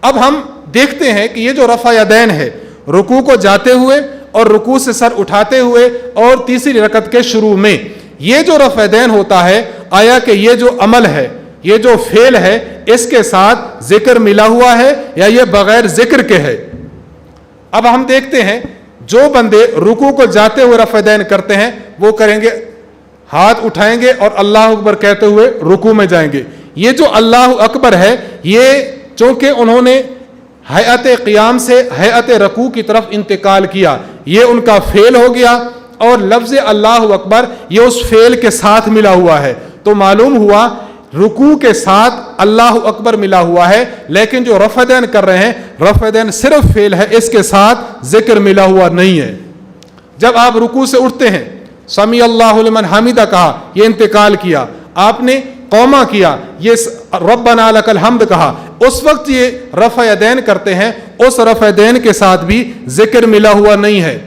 اب ہم دیکھتے ہیں کہ یہ جو رفع یدین ہے, رکوع کو جاتے ہوئے اور رکوع سے سر اٹھاتے ہوئے اور تیسری رکعت کے شروع میں, یہ جو رفع یدین ہوتا ہے, آیا کہ یہ جو عمل ہے, یہ جو فعل ہے, اس کے ساتھ ذکر ملا ہوا ہے یا یہ بغیر ذکر کے ہے؟ اب ہم دیکھتے ہیں جو بندے رکوع کو جاتے ہوئے رفع یدین کرتے ہیں وہ کریں گے, ہاتھ اٹھائیں گے اور اللہ اکبر کہتے ہوئے رکوع میں جائیں گے. یہ جو اللہ اکبر ہے, یہ چونکہ انہوں نے ہیئت قیام سے ہیئت رکوع کی طرف انتقال کیا, یہ ان کا فعل ہو گیا, اور لفظ اللہ اکبر یہ اس فعل کے ساتھ ملا ہوا ہے. تو معلوم ہوا رکوع کے ساتھ اللہ اکبر ملا ہوا ہے, لیکن جو رفع یدین کر رہے ہیں, رفع یدین صرف فعل ہے, اس کے ساتھ ذکر ملا ہوا نہیں ہے. جب آپ رکوع سے اٹھتے ہیں, سمی اللہ لمن حمیدہ کہا, یہ انتقال کیا, آپ نے قوما کیا, یہ ربنا لک الحمد کہا, اس وقت یہ رفع یدین کرتے ہیں, اس رفع یدین کے ساتھ بھی ذکر ملا ہوا نہیں ہے.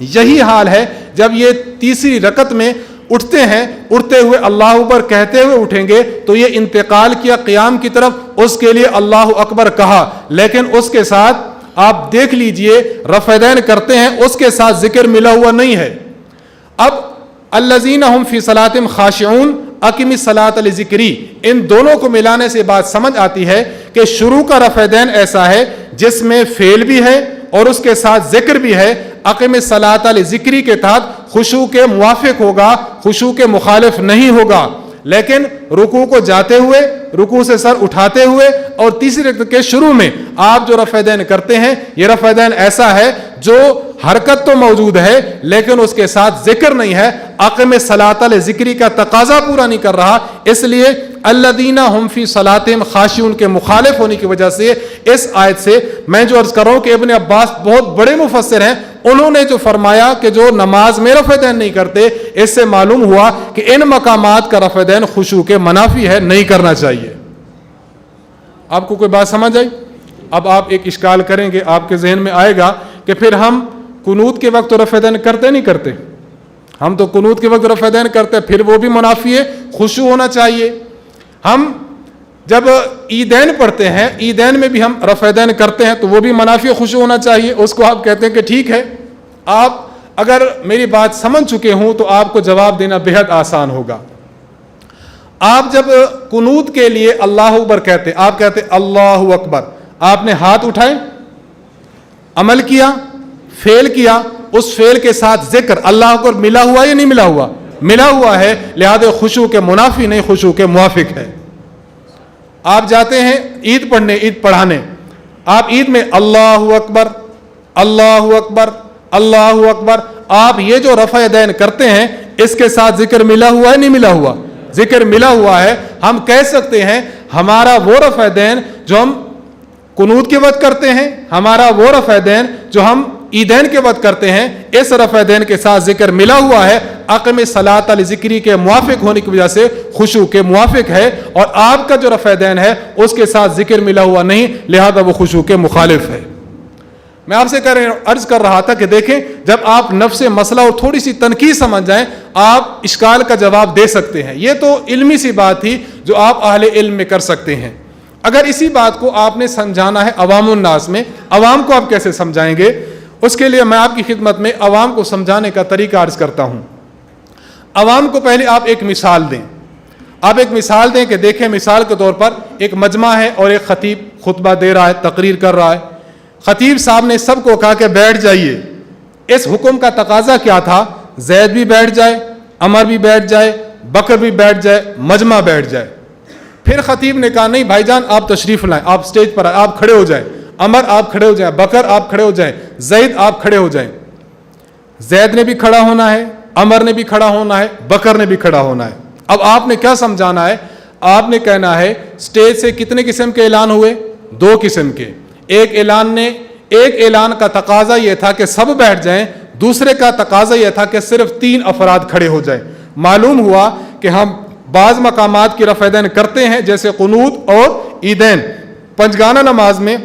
یہی حال ہے جب یہ تیسری رکعت میں اٹھتے ہیں, اٹھتے ہوئے اللہ اکبر کہتے ہوئے اٹھیں گے تو یہ انتقال کیا قیام کی طرف, اس کے لیے اللہ اکبر کہا, لیکن اس کے ساتھ آپ دیکھ لیجئے رفع یدین کرتے ہیں, اس کے ساتھ ذکر ملا ہوا نہیں ہے. اب الذین هم فی صلاتہم خاشعون اقم الصلاۃ لذکری, ان دونوں کو ملانے سے بات سمجھ آتی ہے کہ شروع کا رفع یدین ایسا ہے جس میں فعل بھی ہے اور اس کے ساتھ ذکر بھی ہے. اقم الصلاۃ لذکری کے تحت خشوع کے موافق ہوگا, خشوع کے مخالف نہیں ہوگا. لیکن رکوع کو جاتے ہوئے, رکوع سے سر اٹھاتے ہوئے اور تیسری رکعت کے شروع میں آپ جو رفع یدین کرتے ہیں, یہ رفع یدین ایسا ہے جو حرکت تو موجود ہے لیکن اس کے ساتھ ذکر نہیں ہے. اقم الصلاۃ لذکری کا تقاضا پورا نہیں کر رہا, اس لیے الذین هم فی صلاتہم خاشعون کے مخالف ہونے کی وجہ سے اس آیت سے میں جو عرض کر رہا ہوں کہ ابن عباس بہت بڑے مفسر ہیں, انہوں نے جو فرمایا کہ جو نماز میں رفع یدین نہیں کرتے, اس سے معلوم ہوا کہ ان مقامات کا رفع یدین خشوع کے منافی ہے, نہیں کرنا چاہیے. آپ کو کوئی بات سمجھ آئی؟ اب آپ ایک اشکال کریں گے, آپ کے ذہن میں آئے گا کہ پھر ہم قنوت کے وقت رفع یدین کرتے نہیں کرتے؟ ہم تو قنوت کے وقت رفع یدین کرتے, پھر وہ بھی منافی ہے, خشوع ہونا چاہیے. ہم جب عیدین پڑھتے ہیں، عیدین میں بھی ہم رفع یدین کرتے ہیں، تو وہ بھی منافی خشوع ہونا چاہیے. اس کو آپ کہتے ہیں کہ ٹھیک ہے، آپ اگر میری بات سمجھ چکے ہوں تو آپ کو جواب دینا بہت آسان ہوگا. آپ جب قنوت کے لیے اللہ اکبر کہتے ہیں، آپ کہتے ہیں اللہ اکبر، آپ نے ہاتھ اٹھائے، عمل کیا، فعل کیا، اس فعل کے ساتھ ذکر اللہ اکبر ملا ہوا یا نہیں ملا ہوا؟ ملا ہوا ہے، لہذا خشوع کے منافی نہیں، خشوع کے موافق ہے. آپ جاتے ہیں عید پڑھنے، عید پڑھانے، آپ عید میں اللہ اکبر اللہ اکبر اللہ اکبر، آپ یہ جو رفع یدین کرتے ہیں اس کے ساتھ ذکر ملا ہوا ہے نہیں ملا ہوا؟ ذکر ملا ہوا ہے. ہم کہہ سکتے ہیں ہمارا وہ رفع یدین جو ہم قنوت کے وقت کرتے ہیں، ہمارا وہ رفع یدین جو ہم عیدین کے وقت کرتے ہیں، اس رفع یدین کے ساتھ ذکر ملا ہوا ہے، عقم صلاۃ علی ذکری کے موافق ہونے کی وجہ سے خشوع کے موافق ہے. اور آپ کا جو رفع یدین ہے اس کے ساتھ ذکر ملا ہوا نہیں، لہذا وہ خشوع کے مخالف ہے. میں آپ سے عرض کر رہا تھا کہ دیکھیں، جب آپ نفس مسئلہ اور تھوڑی سی تنقید سمجھ جائیں، آپ اشکال کا جواب دے سکتے ہیں. یہ تو علمی سی بات تھی جو آپ اہل علم میں کر سکتے ہیں. اگر اسی بات کو آپ نے سمجھانا ہے عوام الناس میں، عوام کو آپ کیسے سمجھائیں گے؟ اس کے لیے میں آپ کی خدمت میں عوام کو سمجھانے کا طریقہ عرض کرتا ہوں. عوام کو پہلے آپ ایک مثال دیں. آپ ایک مثال دیں کہ دیکھیں، مثال کے طور پر ایک مجمع ہے اور ایک خطیب خطبہ دے رہا ہے، تقریر کر رہا ہے. خطیب صاحب نے سب کو کہا کہ بیٹھ جائیے. اس حکم کا تقاضا کیا تھا؟ زید بھی بیٹھ جائے، عمر بھی بیٹھ جائے، بکر بھی بیٹھ جائے، مجمع بیٹھ جائے. پھر خطیب نے کہا نہیں بھائی جان آپ تشریف لائیں، آپ سٹیج پر آپ کھڑے ہو جائیں، عمر آپ کھڑے ہو جائیں، بکر آپ کھڑے ہو جائیں، زید آپ کھڑے ہو جائیں. زید نے بھی کھڑا ہونا ہے، عمر نے بھی کھڑا ہونا ہے، بکر نے بھی کھڑا ہونا ہے. اب آپ نے کیا سمجھانا ہے؟ آپ نے کہنا ہے سٹیج سے کتنے قسم کے اعلان ہوئے؟ 2 قسم کے. ایک اعلان کا تقاضا یہ تھا کہ سب بیٹھ جائیں، دوسرے کا تقاضا یہ تھا کہ صرف 3 افراد کھڑے ہو جائیں. معلوم ہوا کہ ہم بعض مقامات کی رفع یدین کرتے ہیں جیسے قنوت اور عیدین، پنجگانہ نماز میں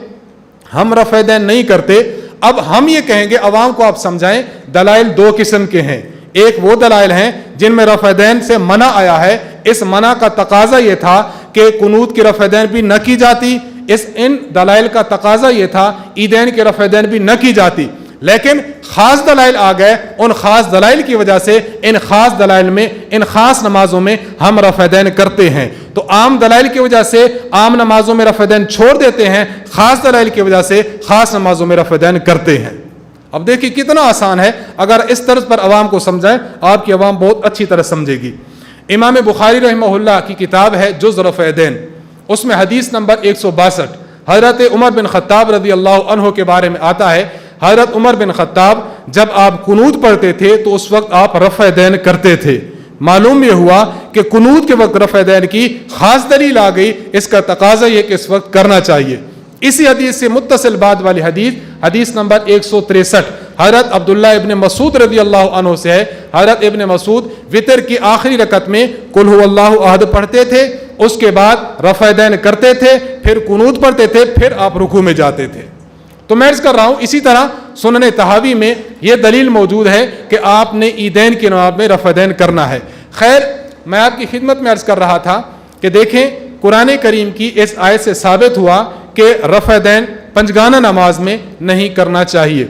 ہم رفع یدین نہیں کرتے. اب ہم یہ کہیں گے عوام کو آپ سمجھائیں، دلائل 2 قسم کے ہیں. ایک وہ دلائل ہیں جن میں رفع یدین سے منع آیا ہے، اس منع کا تقاضا یہ تھا کہ قنوت کی رفع یدین بھی نہ کی جاتی، ان دلائل کا تقاضا یہ تھا عیدین کی رفع یدین بھی نہ کی جاتی. لیکن خاص دلائل آ گئے، ان خاص دلائل کی وجہ سے ان خاص دلائل میں، ان خاص نمازوں میں ہم رفع یدین کرتے ہیں. تو عام دلائل کی وجہ سے عام نمازوں میں رفع یدین چھوڑ دیتے ہیں، خاص دلائل کی وجہ سے خاص نمازوں میں رفع یدین کرتے ہیں. اب دیکھیں کتنا آسان ہے، اگر اس طرز پر عوام کو سمجھائیں آپ کی عوام بہت اچھی طرح سمجھے گی. امام بخاری رحمہ اللہ کی کتاب ہے جز رفع یدین، اس میں حدیث نمبر 162 حضرت عمر بن خطاب رضی اللہ عنہ کے بارے میں آتا ہے. حضرت عمر بن خطاب جب آپ قنوت پڑھتے تھے تو اس وقت آپ رفع یدین کرتے تھے. معلوم یہ ہوا کہ قنوت کے وقت رفع یدین کی خاص دلیل آ گئی، اس کا تقاضا یہ کہ اس وقت کرنا چاہیے. اسی حدیث سے متصل بعد والی حدیث نمبر 163 حضرت عبداللہ ابن مسعود رضی اللہ عنہ سے ہے. حضرت ابن مسعود وتر کی آخری رکعت میں قل هو اللہ احد پڑھتے تھے، اس کے بعد رفع یدین کرتے تھے، پھر قنوت پڑھتے تھے، پھر آپ رکوع میں جاتے تھے. تو میں عرض کر رہا ہوں اسی طرح سنن طحاوی میں یہ دلیل موجود ہے کہ آپ نے عیدین کی نماز میں رفع یدین کرنا ہے. خیر، میں آپ کی خدمت میں عرض کر رہا تھا کہ دیکھیں قرآن کریم کی اس آیت سے ثابت ہوا کہ رفع یدین پنجگانہ نماز میں نہیں کرنا چاہیے.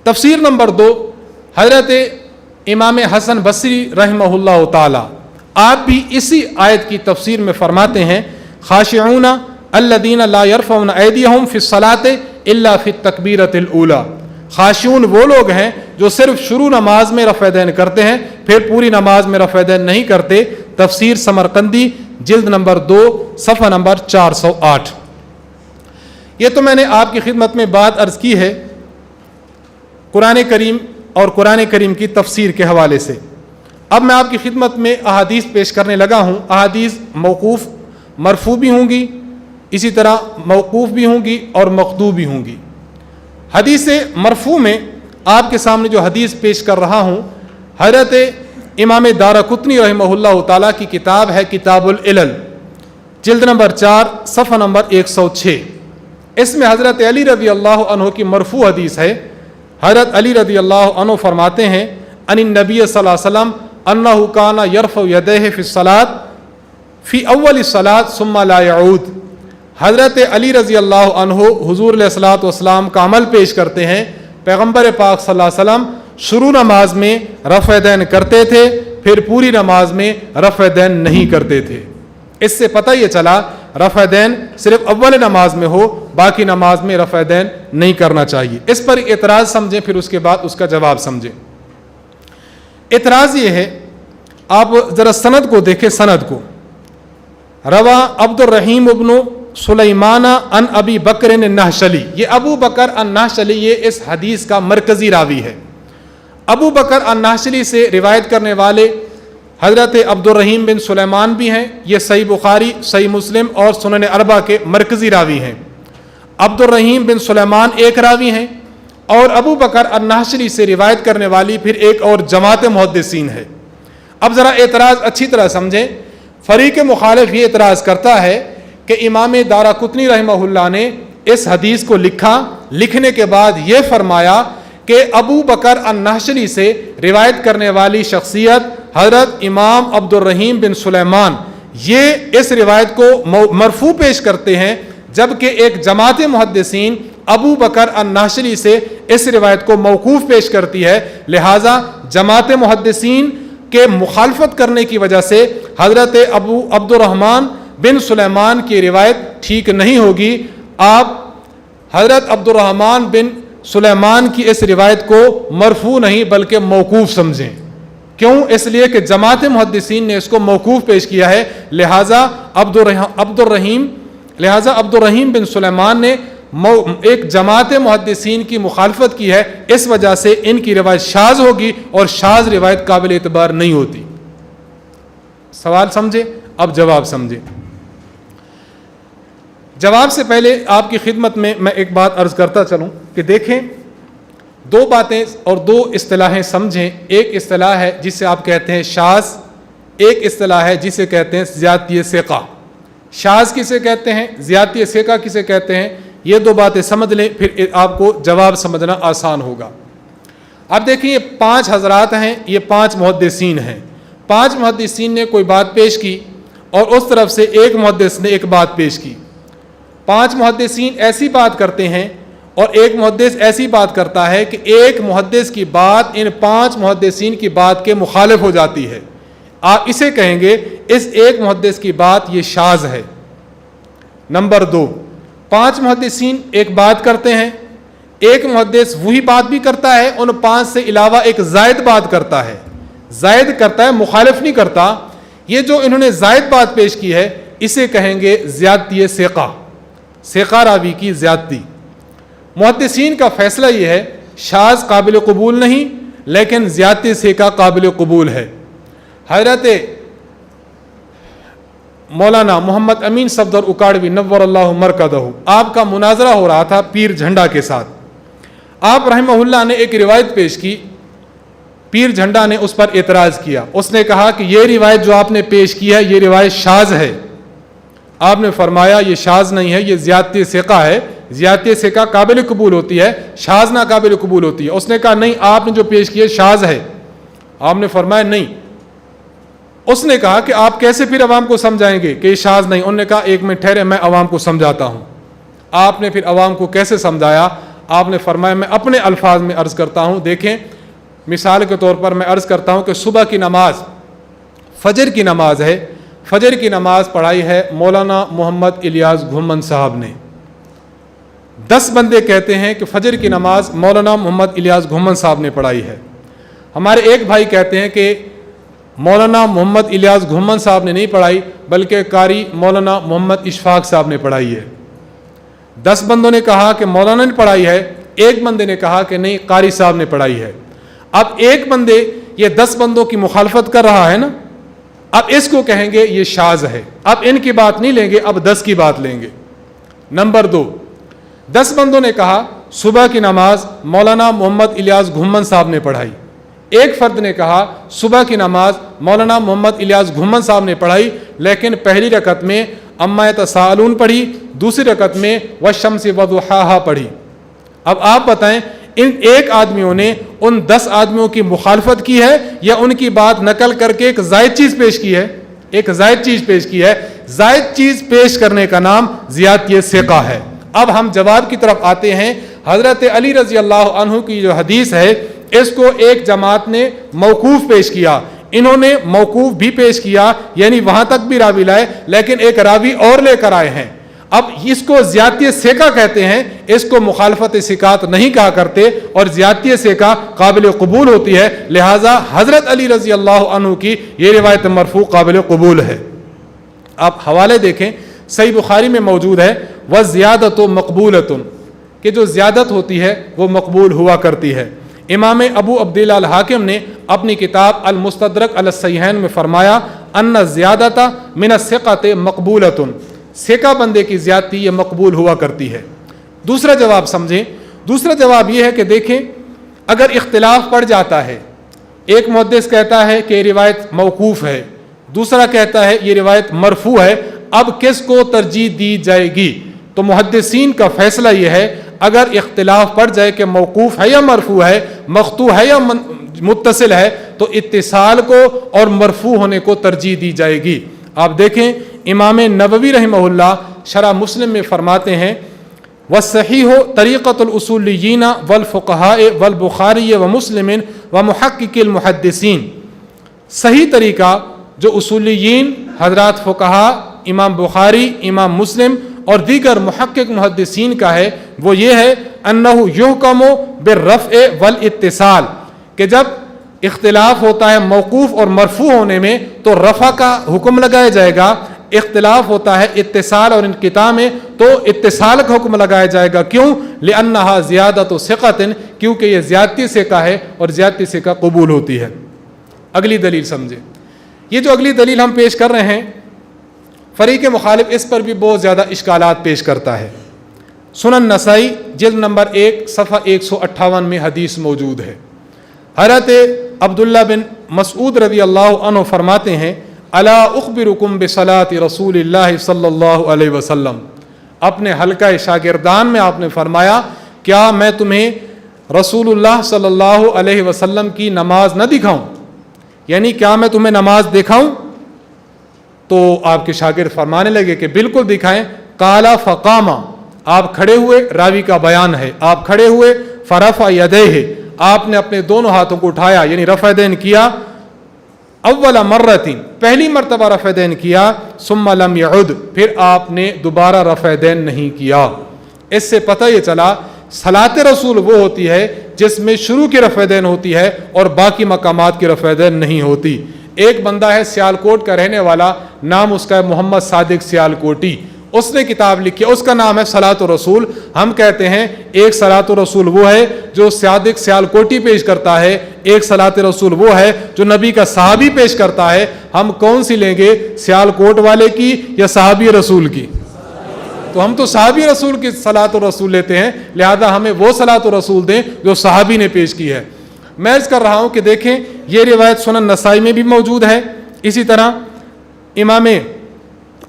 تفسیر نمبر 2 حضرت امام حسن بصری رحمہ اللہ تعالی آپ بھی اسی آیت کی تفسیر میں فرماتے ہیں خاشعون الذین لا یرفعون ایدیہم فی الصلاۃ الا فی التکبیرۃ الاولی. خاشعون وہ لوگ ہیں جو صرف شروع نماز میں رفع یدین کرتے ہیں، پھر پوری نماز میں رفع یدین نہیں کرتے. تفسیر سمرقندی جلد نمبر 2 صفحہ نمبر 408. یہ تو میں نے آپ کی خدمت میں بات عرض کی ہے قرآن کریم اور قرآن کریم کی تفسیر کے حوالے سے. اب میں آپ کی خدمت میں احادیث پیش کرنے لگا ہوں. احادیث موقوف مرفوع بھی ہوں گی، اسی طرح موقوف بھی ہوں گی اور مقطوع بھی ہوں گی. حدیث مرفوع میں آپ کے سامنے جو حدیث پیش کر رہا ہوں حضرت امام دارقطنی رحمہ اللہ تعالیٰ کی کتاب ہے کتاب العلل جلد نمبر 4 صفحہ نمبر 106. اس میں حضرت علی رضی اللہ عنہ کی مرفوع حدیث ہے. حضرت علی رضی اللہ عنہ فرماتے ہیں ان النبی صلی اللہ علیہ وسلم انہ کان یرفع یدیہ فی الصلاۃ فی اول الصلاۃ ثم لا یعود، حضرت علی رضی اللہ عنہ حضور علیہ الصلوۃ والسلام کا عمل پیش کرتے ہیں، پیغمبر پاک صلی اللہ علیہ وسلم شروع نماز میں رفع دین کرتے تھے، پھر پوری نماز میں رفع دین نہیں کرتے تھے۔ اس سے پتہ یہ چلا رفع دین صرف اول نماز میں ہو، باقی نماز میں رفع دین نہیں کرنا چاہیے۔ اس پر اعتراض سمجھیں، پھر اس کے بعد اس کا جواب سمجھیں۔ اعتراض یہ ہے، آپ ذرا سند کو دیکھیں، سند کو روا عبد الرحیم ابن سلیمان عن ابی بکر النحشلی، یہ ابو بکر النحشلی یہ اس حدیث کا مرکزی راوی ہے۔ ابو بکر النحشلی سے روایت کرنے والے حضرت عبد الرحیم بن سلیمان بھی ہیں، یہ صحیح بخاری، صحیح مسلم اور سنن اربعہ کے مرکزی راوی ہیں۔ عبد الرحیم بن سلیمان ایک راوی ہیں، اور ابو بکر النحشلی سے روایت کرنے والی پھر ایک اور جماعت محدثین ہے۔ اب ذرا اعتراض اچھی طرح سمجھیں۔ فریق مخالف یہ اعتراض کرتا ہے کہ امام دارقطنی رحمہ اللہ نے اس حدیث کو لکھا، لکھنے کے بعد یہ فرمایا کہ ابو بکر النحشلی سے روایت کرنے والی شخصیت حضرت امام عبد الرحیم بن سلیمان یہ اس روایت کو مرفوع پیش کرتے ہیں، جبکہ ایک جماعت محدثین ابو بکر النحشلی سے اس روایت کو موقوف پیش کرتی ہے۔ لہٰذا جماعت محدثین کے مخالفت کرنے کی وجہ سے حضرت ابو عبد الرحمن بن سلیمان کی روایت ٹھیک نہیں ہوگی۔ آپ حضرت عبد الرحمن بن سلیمان کی اس روایت کو مرفوع نہیں بلکہ موقوف سمجھیں۔ کیوں؟ اس لیے کہ جماعت محدثین نے اس کو موقوف پیش کیا ہے، لہٰذا عبد الرحیم بن سلیمان نے ایک جماعت محدثین کی مخالفت کی ہے، اس وجہ سے ان کی روایت شاذ ہوگی، اور شاذ روایت قابل اعتبار نہیں ہوتی۔ سوال سمجھے؟ اب جواب سمجھے۔ جواب سے پہلے آپ کی خدمت میں ایک بات عرض کرتا چلوں کہ دیکھیں، دو باتیں اور دو اصطلاحیں سمجھیں۔ ایک اصطلاح ہے جسے آپ کہتے ہیں شاذ، ایک اصطلاح ہے جسے کہتے ہیں زیادتی ثقہ۔ شاذ کسے کہتے ہیں، زیادتی ثقہ کسے کہتے ہیں، یہ دو باتیں سمجھ لیں، پھر آپ کو جواب سمجھنا آسان ہوگا۔ اب دیکھیں، یہ 5 حضرات ہیں، یہ 5 محدثین ہیں۔ 5 محدثین نے کوئی بات پیش کی، اور اس طرف سے ایک محدث نے ایک بات پیش کی۔ 5 محدثین ایسی بات کرتے ہیں، اور ایک محدث ایسی بات کرتا ہے کہ ایک محدث کی بات ان 5 محدثین کی بات کے مخالف ہو جاتی ہے۔ آپ اسے کہیں گے اس ایک محدث کی بات یہ شاذ ہے۔ نمبر 2، 5 محدثین ایک بات کرتے ہیں، ایک محدث وہی بات بھی کرتا ہے، ان 5 سے علاوہ ایک زائد بات کرتا ہے، زائد کرتا ہے، مخالف نہیں کرتا۔ یہ جو انہوں نے زائد بات پیش کی ہے، اسے کہیں گے زیادتی ثقہ، ثقہ راوی کی زیادتی۔ محدثین کا فیصلہ یہ ہے، شاذ قابل قبول نہیں، لیکن زیادتی ثقہ قابل قبول ہے۔ حضرت مولانا محمد امین صفدر اکاڑوی نور اللہ مرکزہ، آپ کا مناظرہ ہو رہا تھا پیر جھنڈا کے ساتھ۔ آپ رحمہ اللہ نے ایک روایت پیش کی، پیر جھنڈا نے اس پر اعتراض کیا۔ اس نے کہا کہ یہ روایت جو آپ نے پیش کی ہے یہ روایت شاذ ہے۔ آپ نے فرمایا یہ شاذ نہیں ہے، یہ زیادتی ثقہ ہے، زیادتی ثقہ قابل قبول ہوتی ہے، شاذ نہ قابل قبول ہوتی ہے۔ اس نے کہا نہیں، آپ نے جو پیش کیا شاذ ہے۔ آپ نے فرمایا نہیں۔ اس نے کہا کہ آپ کیسے پھر عوام کو سمجھائیں گے کہ یہ شاذ نہیں؟ انہوں نے کہا ایک منٹ ٹھہرے، میں عوام کو سمجھاتا ہوں۔ آپ نے پھر عوام کو کیسے سمجھایا؟ آپ نے فرمایا میں اپنے الفاظ میں عرض کرتا ہوں۔ دیکھیں، مثال کے طور پر میں عرض کرتا ہوں کہ صبح کی نماز فجر کی نماز ہے، فجر کی نماز پڑھائی ہے مولانا محمد الیاس گھمن صاحب نے۔ 10 بندے کہتے ہیں کہ فجر کی نماز مولانا محمد الیاس گھمن صاحب نے پڑھائی ہے۔ ہمارے ایک بھائی کہتے ہیں کہ مولانا محمد الیاس گھمن صاحب نے نہیں پڑھائی بلکہ قاری مولانا محمد اشفاق صاحب نے پڑھائی ہے۔ 10 بندوں نے کہا کہ مولانا نے پڑھائی ہے، ایک بندے نے کہا کہ نہیں قاری صاحب نے پڑھائی ہے۔ اب ایک بندے یہ 10 بندوں کی مخالفت کر رہا ہے نا، اب اس کو کہیں گے یہ شاذ ہے۔ اب ان کی بات نہیں لیں گے، اب 10 کی بات لیں گے۔ نمبر 2، 10 بندوں نے کہا صبح کی نماز مولانا محمد الیاس گھمن صاحب نے پڑھائی۔ ایک فرد نے کہا صبح کی نماز مولانا محمد الیاس گھمن صاحب نے پڑھائی، لیکن پہلی رکعت میں اما یتساءلون پڑھی، دوسری رکعت میں والشمس وضحاها پڑھی۔ اب آپ بتائیں ان ایک آدمیوں نے ان 10 آدمیوں کی مخالفت کی ہے یا ان کی بات نقل کر کے ایک زائد چیز پیش کی ہے؟ ایک زائد چیز پیش کی ہے. زائد چیز پیش کرنے کا نام زیادتی ثقہ ہے. اب ہم جواب کی طرف آتے ہیں. حضرت علی رضی اللہ عنہ کی جو حدیث ہے اس کو ایک جماعت نے موقوف پیش کیا, انہوں نے موقوف بھی پیش کیا, یعنی وہاں تک بھی راوی لائے لیکن ایک راوی اور لے کر آئے ہیں. اب اس کو زیادتی ثقہ کہتے ہیں, اس کو مخالفت ثقات نہیں کہا کرتے, اور زیادتی ثقہ قابل قبول ہوتی ہے. لہٰذا حضرت علی رضی اللہ عنہ کی یہ روایت مرفوع قابل قبول ہے. آپ حوالے دیکھیں, صحیح بخاری میں موجود ہے وَالزِّيَادَةُ مَقْبُولَةٌ, کہ جو زیادت ہوتی ہے وہ مقبول ہوا کرتی ہے. امام ابو عبداللہ الحاکم نے اپنی کتاب المستدرک علی الصحیحین میں فرمایا ان الزیادۃ من الثقۃ مقبولۃ, ثقہ بندے کی زیادتی یہ مقبول ہوا کرتی ہے. دوسرا جواب سمجھیں. دوسرا جواب یہ ہے کہ دیکھیں اگر اختلاف پڑ جاتا ہے, ایک محدث کہتا ہے کہ یہ روایت موقوف ہے, دوسرا کہتا ہے یہ روایت مرفوع ہے, اب کس کو ترجیح دی جائے گی؟ تو محدثین کا فیصلہ یہ ہے اگر اختلاف پڑ جائے کہ موقوف ہے یا مرفوع ہے, مقطوع ہے یا متصل ہے, تو اتصال کو اور مرفوع ہونے کو ترجیح دی جائے گی. آپ دیکھیں امام نووی رحمہ اللہ شرح مسلم میں فرماتے ہیں وَالصَّحِيحُ طَرِيقَةُ الْأُصُولِيِّينَ وَالْفُقَهَاءِ وَالْبُخَارِيِّ وَمُسْلِمٍ وَمُحَقِّقِ الْمُحَدِّثِينَ, صحیح طریقہ جو اصولیین حضرات فقہا, امام بخاری, امام مسلم اور دیگر محقق محدثین کا ہے وہ یہ ہے انہ یحکم بالرفع والاتصال, کہ جب اختلاف ہوتا ہے موقوف اور مرفوع ہونے میں تو رفع کا حکم لگایا جائے گا, اختلاف ہوتا ہے اتصال اور انقطاع میں تو اتصال کا حکم لگایا جائے گا. کیوں؟ لأنہا زیادۃ ثقۃ, کیونکہ یہ زیادتی ثقہ ہے اور زیادتی ثقہ قبول ہوتی ہے. اگلی دلیل سمجھے. یہ جو اگلی دلیل ہم پیش کر رہے ہیں فریق مخالف اس پر بھی بہت زیادہ اشکالات پیش کرتا ہے. سنن نسائی جلد نمبر 1 صفحہ 158 میں حدیث موجود ہے. حضرت عبداللہ بن مسعود رضی اللہ عنہ فرماتے ہیں الا اخبرکم بصلاۃ رسول اللہ صلی اللہ علیہ وسلم, اپنے حلقہ شاگردان میں آپ نے فرمایا کیا میں تمہیں رسول اللہ صلی اللہ علیہ وسلم کی نماز نہ دکھاؤں, یعنی کیا میں تمہیں نماز دکھاؤں؟ تو آپ کے شاگرد فرمانے لگے کہ بالکل دکھائیں. قال فقام, آپ کھڑے ہوئے, راوی کا بیان ہے, آپ کھڑے ہوئے, فرفع یدیہ, آپ نے اپنے دونوں ہاتھوں کو اٹھایا یعنی رفع دین کیا, اول مرتين, پہلی مرتبہ رفع دین کیا, ثم لم يعد, پھر آپ نے دوبارہ رفع دین نہیں کیا. اس سے پتہ یہ چلا صلاۃ رسول وہ ہوتی ہے جس میں شروع کی رفع دین ہوتی ہے اور باقی مقامات کی رفع دین نہیں ہوتی. ایک بندہ ہے سیالکوٹ کا رہنے والا, نام اس کا ہے محمد صادق سیالکوٹی, اس نے کتاب لکھی, اس کا نام ہے صلاۃ الرسول. ہم کہتے ہیں ایک صلاۃ الرسول وہ ہے جو صادق سیالکوٹی پیش کرتا ہے, ایک صلاۃ رسول وہ ہے جو نبی کا صحابی پیش کرتا ہے. ہم کون سی لیں گے, سیالکوٹ والے کی یا صحابی رسول کی؟ تو ہم تو صحابی رسول کی صلاۃ الرسول لیتے ہیں, لہذا ہمیں وہ صلاۃ الرسول دیں جو صحابی نے پیش کی ہے. میں عرض کر رہا ہوں کہ دیکھیں یہ روایت سنن نسائی میں بھی موجود ہے, اسی طرح امام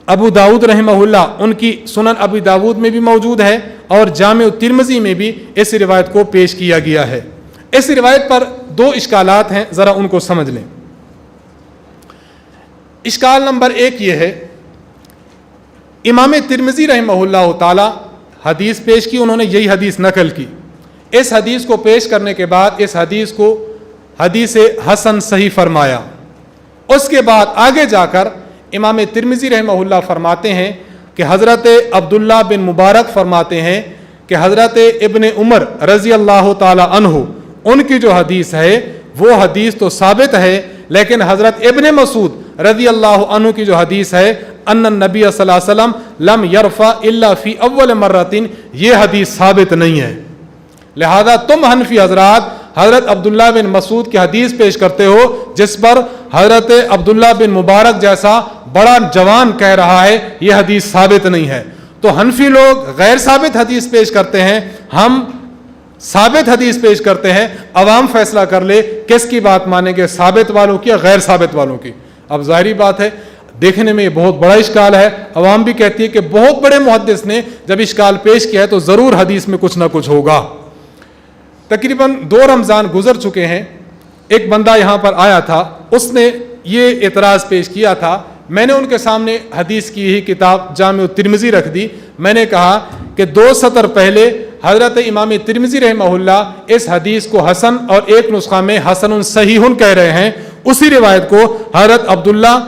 ابو داود رحمہ اللہ ان کی سنن ابی داود میں بھی موجود ہے, اور جامع ترمذی میں بھی اس روایت کو پیش کیا گیا ہے. اس روایت پر دو اشکالات ہیں, ذرا ان کو سمجھ لیں. اشکال نمبر 1 یہ ہے, امام ترمذی رحمہ اللہ تعالی حدیث پیش کی, انہوں نے یہی حدیث نقل کی. اس حدیث کو پیش کرنے کے بعد اس حدیث کو حدیث حسن صحیح فرمایا. اس کے بعد آگے جا کر امام ترمذی رحمہ اللہ فرماتے ہیں کہ حضرت عبداللہ بن مبارک فرماتے ہیں کہ حضرت ابن عمر رضی اللہ تعالی عنہ ان کی جو حدیث ہے وہ حدیث تو ثابت ہے, لیکن حضرت ابن مسعود رضی اللہ عنہ کی جو حدیث ہے ان النبی صلی اللہ علیہ وسلم لم یرفع الا فی اول مرتين, یہ حدیث ثابت نہیں ہے. لہذا تم حنفی حضرات حضرت عبداللہ بن مسعود کی حدیث پیش کرتے ہو جس پر حضرت عبداللہ بن مبارک جیسا بڑا جوان کہہ رہا ہے یہ حدیث ثابت نہیں ہے. تو حنفی لوگ غیر ثابت حدیث پیش کرتے ہیں, ہم ثابت حدیث پیش کرتے ہیں. عوام فیصلہ کر لے کس کی بات مانیں گے, ثابت والوں کی یا غیر ثابت والوں کی. اب ظاہری بات ہے دیکھنے میں یہ بہت بڑا اشکال ہے. عوام بھی کہتی ہے کہ بہت بڑے محدث نے جب اشکال پیش کیا ہے تو ضرور حدیث میں کچھ نہ کچھ ہوگا. تقریباً 2 رمضان گزر چکے ہیں, ایک بندہ یہاں پر آیا تھا, اس نے یہ اعتراض پیش کیا تھا میں نے ان کے سامنے حدیث کی ہی کتاب جامع ترمذی رکھ دی. میں نے کہا کہ 2 سطر پہلے حضرت امام ترمذی رحمہ اللہ اس حدیث کو حسن اور ایک نسخہ میں حسن صحیح کہہ رہے ہیں. اسی روایت کو حضرت عبداللہ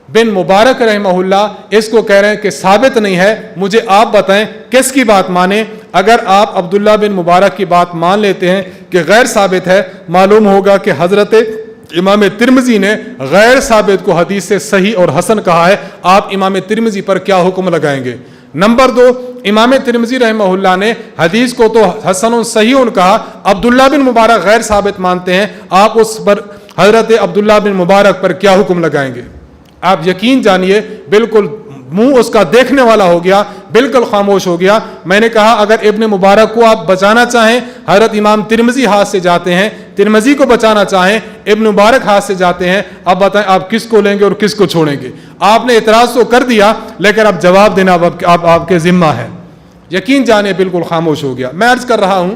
بن مبارک رحمہ اللہ اس کو کہہ رہے ہیں کہ ثابت نہیں ہے. مجھے آپ بتائیں کس کی بات مانیں؟ اگر آپ عبداللہ بن مبارک کی بات مان لیتے ہیں کہ غیر ثابت ہے، معلوم ہوگا کہ حضرت امام ترمذی نے غیر ثابت کو حدیث سے صحیح اور حسن کہا ہے. آپ امام ترمذی پر کیا حکم لگائیں گے؟ نمبر 2، امام ترمذی رحمہ اللہ نے حدیث کو تو حسن صحیح کہا، عبداللہ بن مبارک غیر ثابت مانتے ہیں. آپ اس پر حضرت عبداللہ بن مبارک پر کیا حکم لگائیں گے؟ آپ یقین جانیے بالکل منہ اس کا دیکھنے والا ہو گیا، بالکل خاموش ہو گیا. میں نے کہا اگر ابن مبارک کو آپ بچانا چاہیں، حضرت امام ترمذی ہاتھ سے جاتے ہیں، ترمذی کو بچانا چاہیں، ابن مبارک ہاتھ سے جاتے ہیں. اب بتائیں آپ کس کو لیں گے اور کس کو چھوڑیں گے؟ آپ نے اعتراض تو کر دیا لیکن اب جواب دینا اب آپ کے ذمہ ہے. یقین جانے بالکل خاموش ہو گیا. میں عرض کر رہا ہوں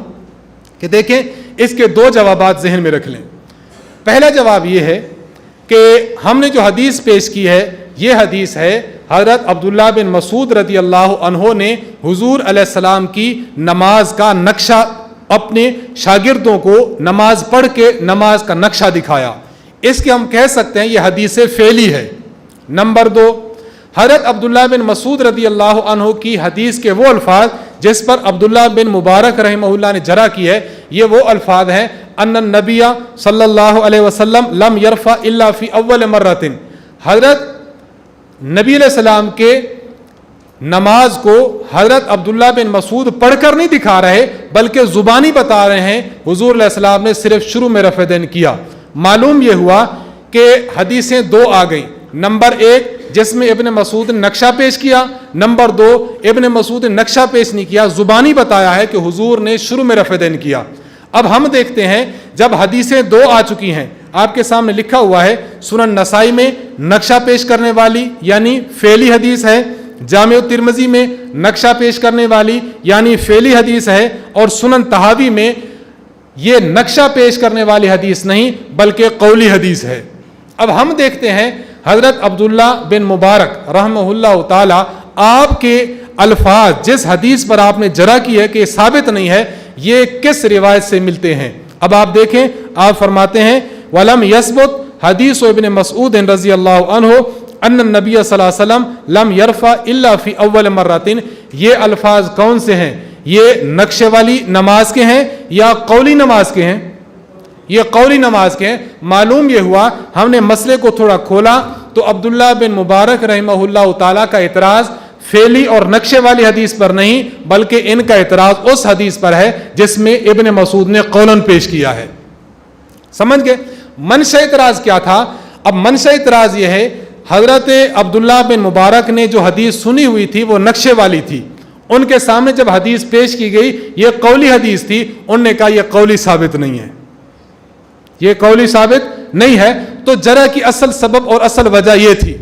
کہ دیکھیں اس کے 2 جوابات ذہن میں رکھ لیں. پہلا جواب یہ ہے کہ ہم نے جو حدیث پیش کی ہے یہ حدیث ہے حضرت عبداللہ بن مسعود رضی اللہ عنہ نے حضور علیہ السلام کی نماز کا نقشہ اپنے شاگردوں کو نماز پڑھ کے نماز کا نقشہ دکھایا. اس کے ہم کہہ سکتے ہیں یہ حدیث فعلی ہے. نمبر 2، حضرت عبداللہ بن مسعود رضی اللہ عنہ کی حدیث کے وہ الفاظ جس پر عبداللہ بن مبارک رحمہ اللہ نے جرح کی ہے، یہ وہ الفاظ ہیں ان النبی صلی اللہ علیہ وسلم لم یرفع الا فی اول مرۃ. حضرت نبی علیہ السلام کے نماز کو حضرت عبداللہ بن مسعود پڑھ کر نہیں دکھا رہے بلکہ زبانی بتا رہے ہیں حضور علیہ السلام نے صرف شروع میں رفع دین کیا. معلوم یہ ہوا کہ حدیثیں 2 آ گئیں. نمبر 1 جس میں ابن مسعود نے نقشہ پیش کیا، نمبر 2 ابن مسعود نے نقشہ پیش نہیں کیا، زبانی بتایا ہے کہ حضور نے شروع میں رفع دین کیا. اب ہم دیکھتے ہیں جب حدیثیں 2 آ چکی ہیں، آپ کے سامنے لکھا ہوا ہے سنن نسائی میں نقشہ پیش کرنے والی یعنی فعلی حدیث ہے، جامع ترمذی میں نقشہ پیش کرنے والی یعنی فعلی حدیث ہے، اور سنن طحاوی میں یہ نقشہ پیش کرنے والی حدیث نہیں بلکہ قولی حدیث ہے. اب ہم دیکھتے ہیں حضرت عبداللہ بن مبارک رحمہ اللہ تعالی آپ کے الفاظ جس حدیث پر آپ نے جرح کی ہے کہ یہ ثابت نہیں ہے، یہ کس روایت سے ملتے ہیں. اب آپ دیکھیں، آپ فرماتے ہیں وَلَمْ يَثْبُتْ حدیث ابن مسعود رضی اللہ عنہ ان النبی صلی اللہ علیہ وسلم لم یرفع الا فی اول مرۃ. یہ الفاظ کون سے ہیں؟ یہ نقشے والی نماز کے ہیں یا قولی نماز کے ہیں؟ یہ قولی نماز کے ہیں. معلوم یہ ہوا ہم نے مسئلے کو تھوڑا کھولا تو عبداللہ بن مبارک رحمہ اللہ تعالیٰ کا اعتراض فعلی اور نقشے والی حدیث پر نہیں بلکہ ان کا اعتراض اس حدیث پر ہے جس میں ابن مسعود نے قولاً پیش کیا ہے. سمجھ گئے منشأ اعتراض کیا تھا؟ اب منشأ اعتراض یہ ہے حضرت عبداللہ بن مبارک نے جو حدیث سنی ہوئی تھی وہ نقشے والی تھی. ان کے سامنے جب حدیث پیش کی گئی یہ قولی حدیث تھی، انہوں نے کہا یہ قولی ثابت نہیں ہے، یہ قولی ثابت نہیں ہے. تو جرح کی اصل سبب اور اصل وجہ یہ تھی.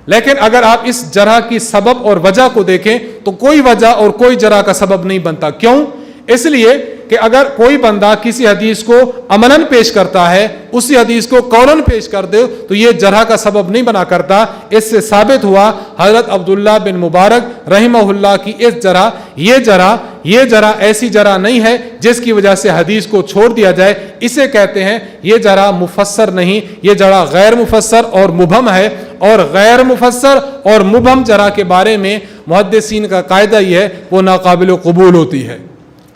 لیکن اگر آپ اس جرح کی سبب اور وجہ کو دیکھیں تو کوئی وجہ اور کوئی جرح کا سبب نہیں بنتا. کیوں؟ اس لیے کہ اگر کوئی بندہ کسی حدیث کو عملاً پیش کرتا ہے، اسی حدیث کو قولاً پیش کر دے تو یہ جرح کا سبب نہیں بنا کرتا. اس سے ثابت ہوا حضرت عبداللہ بن مبارک رحمہ اللہ کی اس جرح یہ جرح ایسی جرح نہیں ہے جس کی وجہ سے حدیث کو چھوڑ دیا جائے. اسے کہتے ہیں یہ جرح مفسر نہیں، یہ جرح غیر مفسر اور مبہم ہے. اور غیر مفسر اور مبہم جرح کے بارے میں محدثین کا قاعدہ یہ ہے وہ ناقابل قبول ہوتی ہے.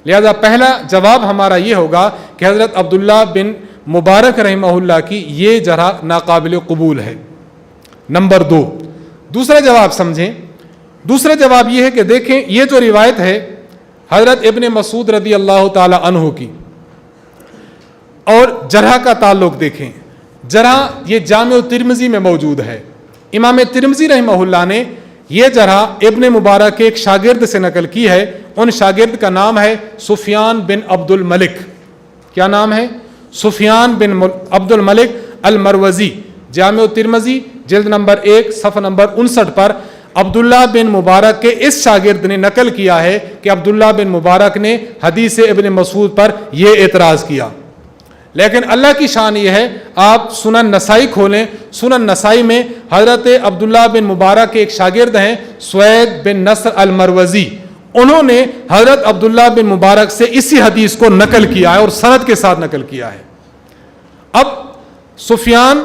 لہذا پہلا جواب ہمارا یہ ہوگا کہ حضرت عبداللہ بن مبارک رحمہ اللہ کی یہ جرح ناقابل قبول ہے. نمبر 2، دوسرا جواب سمجھیں. دوسرا جواب یہ ہے کہ دیکھیں یہ جو روایت ہے حضرت ابن مسعود رضی اللہ تعالی عنہ کی اور جرح کا تعلق دیکھیں. جرح یہ جامع ترمذی میں موجود ہے. امام ترمذی رحمہ اللہ نے یہ جرح ابن مبارک کے ایک شاگرد سے نقل کی ہے. ان شاگرد کا نام ہے سفیان بن عبد الملک. کیا نام ہے؟ سفیان بن عبد الملک المروزی. جامع ترمذی جلد نمبر 1 صفحہ نمبر 59 پر عبداللہ بن مبارک کے اس شاگرد نے نقل کیا ہے کہ عبداللہ بن مبارک نے حدیث ابن مسعود پر یہ اعتراض کیا. لیکن اللہ کی شان یہ ہے، آپ سنن نسائی کھولیں، سنن نسائی میں حضرت عبداللہ بن مبارک کے ایک شاگرد ہیں سوید بن نصر المروزی، انہوں نے حضرت عبداللہ بن مبارک سے اسی حدیث کو نقل کیا ہے اور سند کے ساتھ نقل کیا ہے۔ اب سفیان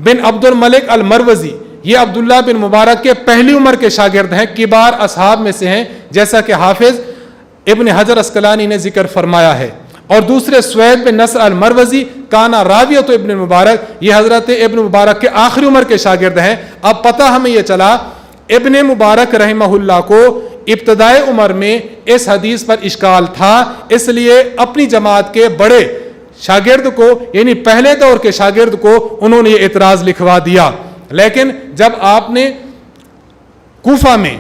بن عبد الملک المروزی یہ عبداللہ بن مبارک کے پہلی عمر کے شاگرد ہیں، کبار اصحاب میں سے ہیں، جیسا کہ حافظ ابن حجر اسقلانی نے ذکر فرمایا ہے۔ اور دوسرے سوید بن نصر المروزی کانا راویۃ ابن مبارک، یہ حضرت ابن مبارک کے آخری عمر کے شاگرد ہیں۔ اب پتہ ہمیں یہ چلا ابن مبارک رحمہ اللہ کو ابتدائی عمر میں اس حدیث پر اشکال تھا، اس لیے اپنی جماعت کے بڑے شاگرد کو، یعنی پہلے دور کے شاگرد کو انہوں نے یہ اعتراض لکھوا دیا۔ لیکن جب آپ نے کوفہ میں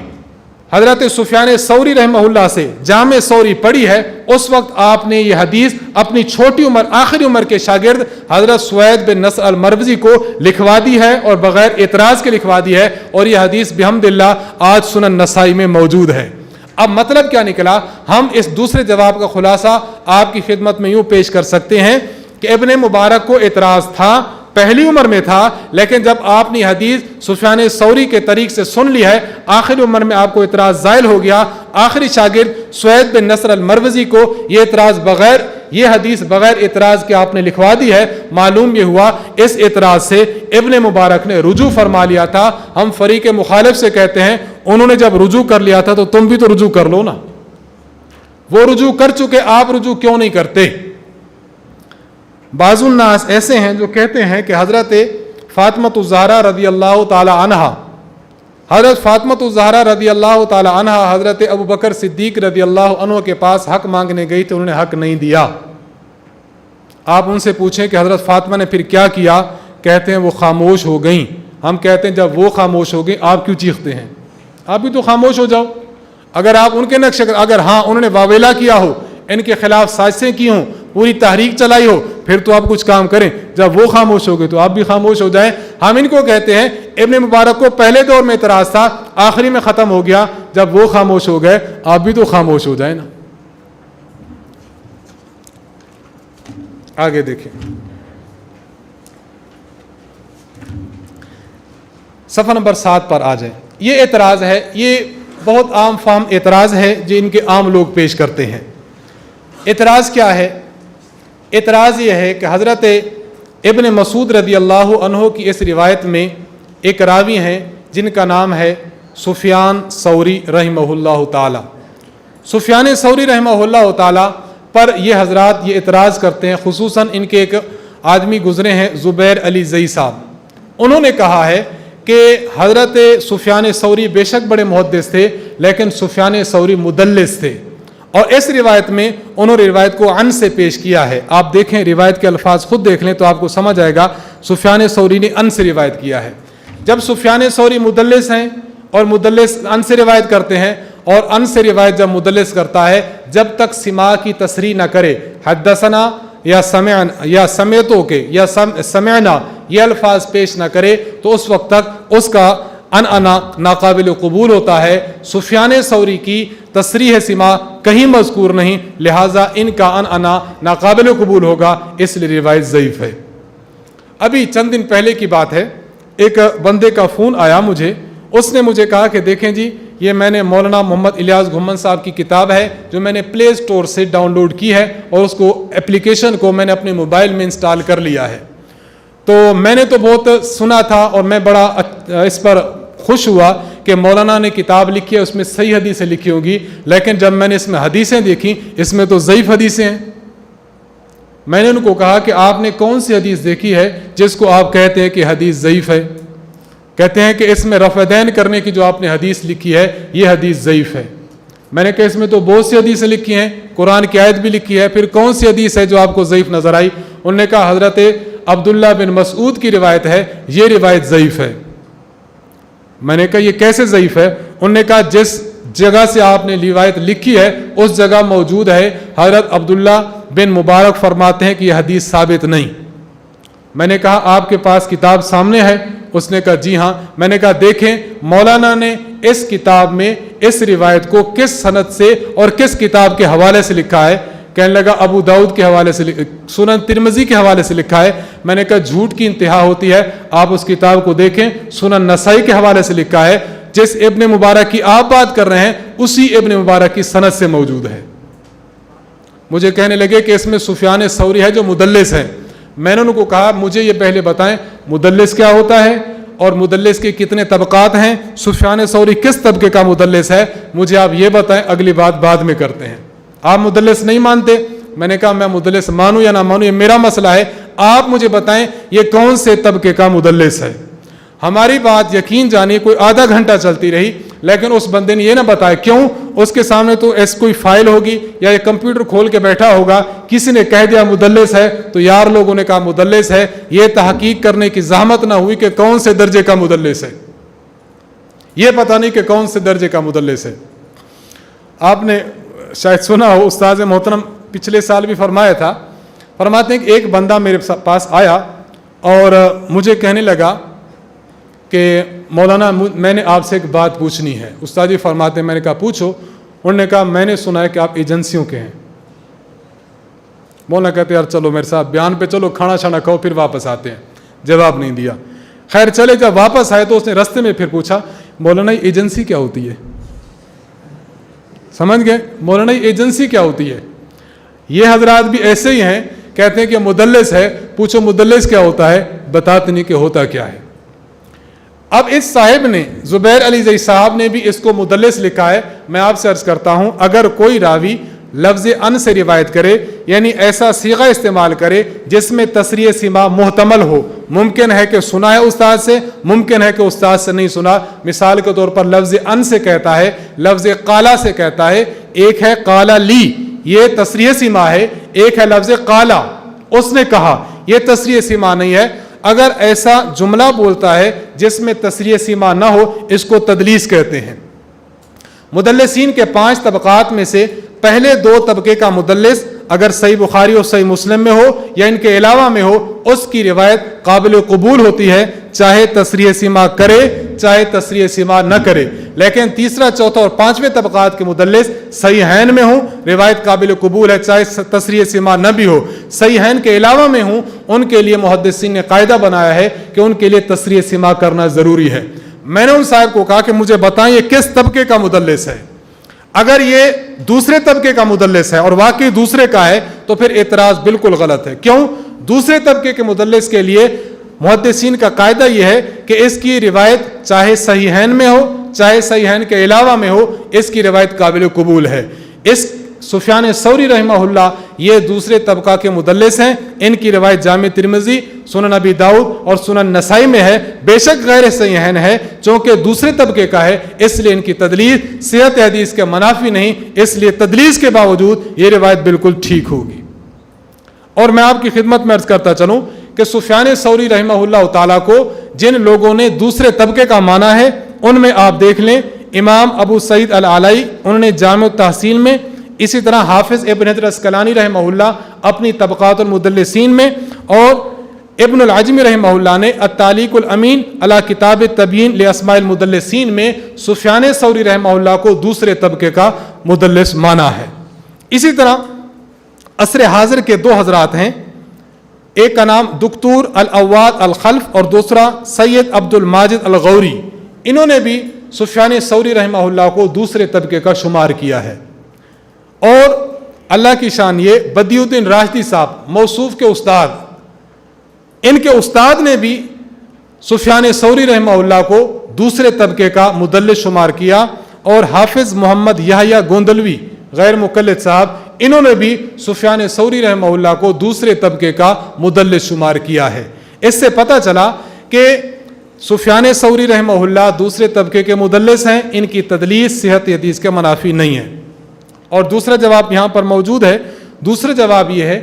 حضرت سفیان ثوری رحمہ اللہ سے جامع ثوری پڑھی ہے، اس وقت آپ نے یہ حدیث اپنی چھوٹی عمر آخری عمر کے شاگرد حضرت سوید بن نصر المروزی کو لکھوا دی ہے اور بغیر اعتراض کے لکھوا دی ہے، اور یہ حدیث بحمداللہ آج سنن نسائی میں موجود ہے۔ اب مطلب کیا نکلا؟ ہم اس دوسرے جواب کا خلاصہ آپ کی خدمت میں یوں پیش کر سکتے ہیں کہ ابن مبارک کو اعتراض تھا، پہلی عمر میں تھا، لیکن جب آپ نے حدیث سفیان ثوری کے طریق سے سن لی ہے، آخری عمر میں آپ کو اعتراض زائل ہو گیا۔ آخری شاگرد سوید بن نصر المروزی کو یہ حدیث بغیر اعتراض کے آپ نے لکھوا دی ہے۔ معلوم یہ ہوا اس اعتراض سے ابن مبارک نے رجوع فرما لیا تھا۔ ہم فریق مخالف سے کہتے ہیں انہوں نے جب رجوع کر لیا تھا تو تم بھی تو رجوع کر لو نا، وہ رجوع کر چکے، آپ رجوع کیوں نہیں کرتے؟ بعض الناس ایسے ہیں جو کہتے ہیں کہ حضرت فاطمۃ الزہرا رضی اللہ تعالی عنہا، حضرت فاطمۃ الزہرا رضی اللہ تعالی عنہا حضرت ابو بکر صدیق رضی اللہ عنہ کے پاس حق مانگنے گئی تو انہوں نے حق نہیں دیا۔ آپ ان سے پوچھیں کہ حضرت فاطمہ نے پھر کیا کیا؟ کہتے ہیں وہ خاموش ہو گئیں۔ ہم کہتے ہیں جب وہ خاموش ہو گئیں آپ کیوں چیختے ہیں؟ آپ بھی تو خاموش ہو جاؤ۔ اگر آپ ان کے نقش، اگر ہاں انہوں نے واویلا کیا ہو، ان کے خلاف سازشیں کی ہوں، پوری تحریک چلائی ہو، پھر تو آپ کچھ کام کریں۔ جب وہ خاموش ہو گئے تو آپ بھی خاموش ہو جائیں۔ ہم ان کو کہتے ہیں ابن مبارک کو پہلے دور میں اعتراض تھا، آخری میں ختم ہو گیا، جب وہ خاموش ہو گئے آپ بھی تو خاموش ہو جائیں نا۔ آگے دیکھیں، صفحہ نمبر 7 پر آ جائیں۔ یہ اعتراض ہے، یہ بہت عام فہم اعتراض ہے جو ان کے عام لوگ پیش کرتے ہیں۔ اعتراض کیا ہے؟ اعتراض یہ ہے کہ حضرت ابن مسعود رضی اللہ عنہ کی اس روایت میں ایک راوی ہیں جن کا نام ہے سفیان ثوری رحمہ اللہ تعالی۔ سفیان ثوری رحمہ اللہ تعالی پر یہ حضرات یہ اعتراض کرتے ہیں، خصوصاً ان کے ایک آدمی گزرے ہیں زبیر علی زئی صاحب۔ انہوں نے کہا ہے کہ حضرت سفیان ثوری بے شک بڑے محدث تھے، لیکن سفیان ثوری مدلس تھے، اور اس روایت میں انہوں نے روایت کو عن سے پیش کیا ہے۔ آپ دیکھیں روایت کے الفاظ خود دیکھ لیں تو آپ کو سمجھ آئے گا سفیان ثوری نے عن سے روایت کیا ہے۔ جب سفیان ثوری مدلس ہیں اور مدلس عن سے روایت کرتے ہیں، اور عن سے روایت جب مدلس کرتا ہے، جب تک سماع کی تصریح نہ کرے، حدثنا یا سمعنا یا سمیتوں کے یا سمعنا یہ الفاظ پیش نہ کرے، تو اس وقت تک اس کا انا ناقابل قبول ہوتا ہے۔ سفیان ثوری کی تصریح سماع کہیں مذکور نہیں، لہٰذا ان کا انا ناقابل قبول ہوگا، اس لیے روایت ضعیف ہے۔ ابھی چند دن پہلے کی بات ہے، ایک بندے کا فون آیا مجھے، اس نے مجھے کہا کہ دیکھیں جی یہ میں نے مولانا محمد الیاس گھمن صاحب کی کتاب ہے جو میں نے پلے اسٹور سے ڈاؤن لوڈ کی ہے، اور اس کو اپلیکیشن کو میں نے اپنے موبائل میں انسٹال کر لیا ہے۔ تو میں نے تو بہت سنا تھا اور میں بڑا اس پر خوش ہوا کہ مولانا نے کتاب لکھی ہے، اس میں صحیح حدیثیں لکھی ہوں گی، لیکن جب میں نے اس میں حدیثیں دیکھی اس میں تو ضعیف حدیثیں ہیں۔ میں نے ان کو کہا کہ آپ نے کون سی حدیث دیکھی ہے جس کو آپ کہتے ہیں کہ حدیث ضعیف ہے؟ کہتے ہیں کہ اس میں رفع دین کرنے کی جو آپ نے حدیث لکھی ہے یہ حدیث ضعیف ہے۔ میں نے کہا اس میں تو بہت سی حدیثیں لکھی ہیں، قرآن کی آیت بھی لکھی ہے، پھر کون سی حدیث ہے جو آپ کو ضعیف نظر آئی؟ انہوں نے کہا حضرت عبداللہ بن مسعود کی روایت ہے، یہ روایت ضعیف ہے۔ میں نے کہا یہ کیسے ضعیف ہے؟ انہوں نے کہا جس جگہ سے آپ نے روایت لکھی ہے اس جگہ موجود ہے حضرت عبداللہ بن مبارک فرماتے ہیں کہ یہ حدیث ثابت نہیں۔ میں نے کہا آپ کے پاس کتاب سامنے ہے؟ اس نے کہا جی ہاں۔ میں نے کہا دیکھیں مولانا نے اس کتاب میں اس روایت کو کس سند سے اور کس کتاب کے حوالے سے لکھا ہے؟ کہنے لگا ابو داؤد کے حوالے سے، سنن ترمذی کے حوالے سے لکھا ہے۔ میں نے کہا جھوٹ کی انتہا ہوتی ہے، آپ اس کتاب کو دیکھیں، سنن نسائی کے حوالے سے لکھا ہے۔ جس ابن مبارک کی آپ بات کر رہے ہیں اسی ابن مبارک کی سند سے موجود ہے۔ مجھے کہنے لگے کہ اس میں سفیان ثوری ہے جو مدلس ہے۔ میں نے ان کو کہا مجھے یہ پہلے بتائیں مدلس کیا ہوتا ہے اور مدلس کے کتنے طبقات ہیں، سفیان ثوری کس طبقے کا مدلس ہے، مجھے آپ یہ بتائیں، اگلی بات بعد میں کرتے ہیں۔ آپ مدلس نہیں مانتے؟ میں نے کہا میں مدلس مانوں یا نہ مانوں یہ میرا مسئلہ ہے، آپ مجھے بتائیں یہ کون سے طبقے کا مدلس ہے۔ ہماری بات یقین جانیے کوئی آدھا گھنٹہ چلتی رہی، لیکن اس بندے نے یہ نہ بتایا کیوں۔ اس کے سامنے تو ایسی کوئی فائل ہوگی یا یہ کمپیوٹر کھول کے بیٹھا ہوگا، کسی نے کہہ دیا مدلس ہے تو یار لوگوں نے کہا مدلس ہے، یہ تحقیق کرنے کی زحمت نہ ہوئی کہ کون سے درجے کا مدلس ہے، یہ پتہ نہیں کہ کون سے درجے کا مدلس ہے۔ آپ نے شاید سنا ہو، استاد محترم پچھلے سال بھی فرمایا تھا، فرماتے ہیں کہ ایک بندہ میرے پاس آیا اور مجھے کہنے لگا کہ مولانا میں نے آپ سے ایک بات پوچھنی ہے۔ استاد جی فرماتے ہیں، میں نے کہا پوچھو۔ انہوں نے کہا میں نے سنا ہے کہ آپ ایجنسیوں کے ہیں۔ مولانا کہتے ہیں یار چلو میرے ساتھ بیان پہ چلو، کھانا چھانا کھاؤ پھر واپس آتے ہیں۔ جواب نہیں دیا، خیر چلے جب واپس آئے تو اس نے رستے میں پھر پوچھا مولانا یہ ایجنسی کیا ہوتی ہے؟ سمجھ گئے؟ مولانا یہ ایجنسی کیا ہوتی ہے؟ یہ حضرات بھی ایسے ہی ہیں، کہتے ہیں کہ مدلس ہے، پوچھو مدلس کیا ہوتا ہے، بتاتے نہیں کہ ہوتا کیا ہے۔ اب اس صاحب نے، زبیر علی زئی صاحب نے بھی اس کو مدلس لکھا ہے۔ میں آپ سے عرض کرتا ہوں اگر کوئی راوی لفظ ان سے روایت کرے، یعنی ایسا صیغہ استعمال کرے جس میں تصریح سما محتمل ہو، ممکن ہے کہ سنا ہے استاد سے، ممکن ہے کہ استاد سے نہیں سنا، مثال کے طور پر لفظ ان سے کہتا ہے، لفظ قالا سے کہتا ہے، ایک ہے قالا لی، یہ تصریح سما ہے، ایک ہے لفظ قالا، اس نے کہا، یہ تصریح سما نہیں ہے۔ اگر ایسا جملہ بولتا ہے جس میں تصریح سما نہ ہو، اس کو تدلیس کہتے ہیں۔ مدلسین کے 5 طبقات میں سے پہلے 2 طبقے کا مدلس اگر صحیح بخاری اور صحیح مسلم میں ہو یا ان کے علاوہ میں ہو، اس کی روایت قابل قبول ہوتی ہے، چاہے تصریح سما کرے چاہے تصریح سما نہ کرے۔ لیکن تیسرا، چوتھا اور 5ویں طبقات کے مدلس صحیحین میں ہوں، روایت قابل قبول ہے چاہے تصریح سما نہ بھی ہو۔ صحیحین کے علاوہ میں ہوں، ان کے لیے محدثین نے قاعدہ بنایا ہے کہ ان کے لیے تصریح سما کرنا ضروری ہے۔ میں نے ان صاحب کو کہا کہ مجھے بتائیں یہ کس طبقے کا مدلس ہے؟ اگر یہ دوسرے طبقے کا مدلس ہے اور واقعی دوسرے کا ہے تو پھر اعتراض بالکل غلط ہے۔ کیوں؟ دوسرے طبقے کے مدلس کے لیے محدثین کا قاعدہ یہ ہے کہ اس کی روایت چاہے صحیحین میں ہو چاہے صحیحین کے علاوہ میں ہو، اس کی روایت قابل قبول ہے۔ اس سفیان ثوری رحمہ اللہ یہ دوسرے طبقہ کے مدلس ہیں، ان کی روایت جامع ترمذی، سنن ابی داؤد اور سنن نسائی میں ہے، بے شک غیر صحیحین ہے، چونکہ دوسرے طبقے کا ہے اس لیے ان کی تدلیس صحت حدیث کے منافی نہیں، اس لیے تدلیس کے باوجود یہ روایت بالکل ٹھیک ہوگی۔ اور میں آپ کی خدمت میں عرض کرتا چلوں کہ سفیان ثوری رحمہ اللہ تعالیٰ کو جن لوگوں نے دوسرے طبقے کا مانا ہے ان میں آپ دیکھ لیں امام ابو سعید العلائی، انہوں نے جامع التحصیل میں، اسی طرح حافظ ابن حجر اسقلانی رحمہ اللہ اپنی طبقات المدلسین میں، اور ابن العجمی رحمہ اللہ نے التعلیق الامین علی کتاب تبیین لاسماء المدلسین میں سفیان ثوری رحمہ اللہ کو دوسرے طبقے کا مدلس مانا ہے۔ اسی طرح عصر حاضر کے 2 حضرات ہیں، ایک کا نام دکتور العواد الخلف اور دوسرا سید عبد الماجد الغوری، انہوں نے بھی سفیان ثوری رحمہ اللہ کو دوسرے طبقے کا شمار کیا ہے۔ اور اللہ کی شان یہ بدیع الدین راشدی صاحب موصوف کے استاد، ان کے استاد نے بھی سفیان ثوری رحمہ اللہ کو دوسرے طبقے کا مدلس شمار کیا، اور حافظ محمد یحییٰ گوندلوی غیر مقلد صاحب، انہوں نے بھی سفیان ثوری رحمہ اللہ کو دوسرے طبقے کا مدلس شمار کیا ہے۔ اس سے پتہ چلا کہ سفیان ثوری رحمہ اللہ دوسرے طبقے کے مدلس ہیں، ان کی تدلیس صحت حدیث کے منافی نہیں ہے۔ اور دوسرا جواب یہاں پر موجود ہے، دوسرا جواب یہ ہے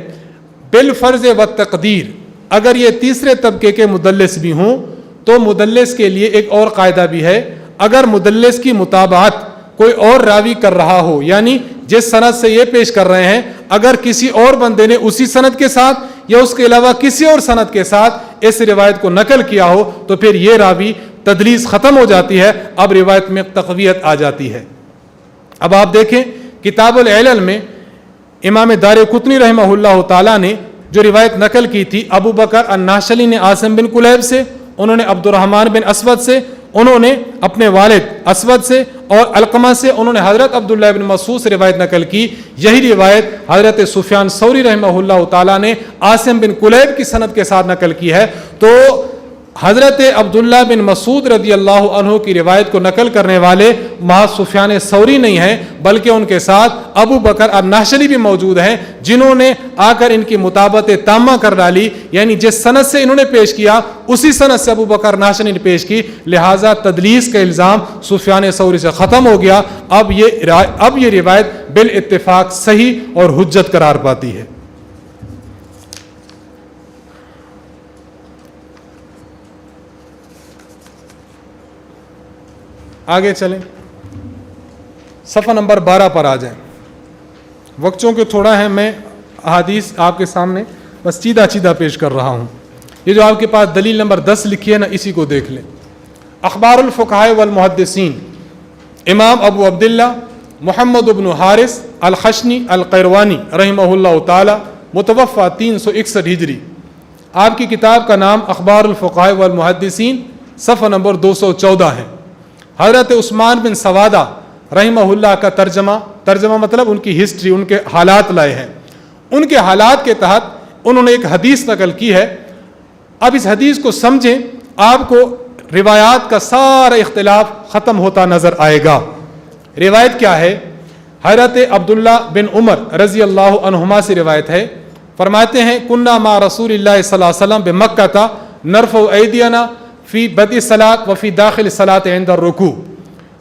بالفرض و تقدیر، اگر یہ تیسرے طبقے کے مدلس بھی ہوں تو مدلس کے لیے ایک اور قاعدہ بھی ہے، اگر مدلس کی متابعت کوئی اور راوی کر رہا ہو، یعنی جس سند سے یہ پیش کر رہے ہیں اگر کسی اور بندے نے اسی سند کے ساتھ یا اس کے علاوہ کسی اور سند کے ساتھ اس روایت کو نقل کیا ہو تو پھر یہ راوی تدلیس ختم ہو جاتی ہے، اب روایت میں تقویت آ جاتی ہے۔ اب آپ دیکھیں کتاب العلل میں امام دار قطنی رحمہ اللہ تعالیٰ نے جو روایت نقل کی تھی ابو بکر الناشلی نے عاصم بن کلیب سے، انہوں نے عبد الرحمن بن اسود سے، انہوں نے اپنے والد اسود سے، اور علقمہ سے انہوں نے حضرت عبداللہ بن مسعود سے روایت نقل کی. یہی روایت حضرت سفیان ثوری رحمہ اللہ تعالیٰ نے عاصم بن کلیب کی سند کے ساتھ نقل کی ہے. تو حضرت عبداللہ بن مسعود رضی اللہ عنہ کی روایت کو نقل کرنے والے محض سفیان ثوری نہیں ہیں، بلکہ ان کے ساتھ ابو بکر الناشری بھی موجود ہیں، جنہوں نے آ کر ان کی مطابقت تامہ کر ڈالی. یعنی جس سند سے انہوں نے پیش کیا اسی سند سے ابو بکر الناشری نے پیش کی، لہٰذا تدلیس کا الزام سفیان ثوری سے ختم ہو گیا. اب یہ روایت بالاتفاق صحیح اور حجت قرار پاتی ہے. آگے چلیں، صفحہ نمبر 12 پر آ جائیں. وقت چونکہ تھوڑا ہے، میں احادیث آپ کے سامنے بس چیدہ پیش کر رہا ہوں. یہ جو آپ کے پاس دلیل نمبر 10 لکھی ہے نا، اسی کو دیکھ لیں. اخبار الفقہاء والمحدثین، امام ابو عبداللہ محمد بن حارث الخشنی القیروانی رحمہ اللہ تعالی، متوفی 361 ہجری. آپ کی کتاب کا نام اخبار الفقہاء والمحدثین، صفحہ نمبر 214 ہے. حضرت عثمان بن سوادہ رحمہ اللہ کا ترجمہ مطلب ان کی ہسٹری، ان کے حالات لائے ہیں. ان کے حالات کے تحت انہوں نے ایک حدیث نقل کی ہے. اب اس حدیث کو سمجھیں، آپ کو روایات کا سارا اختلاف ختم ہوتا نظر آئے گا. روایت کیا ہے؟ حضرت عبداللہ بن عمر رضی اللہ عنہما سے روایت ہے، فرماتے ہیں کنا مع رسول اللہ صلی اللہ علیہ وسلم بمکہ نرفع ایدینا فی بدء الصلاۃ وفی داخل الصلاۃ عند الرکوع.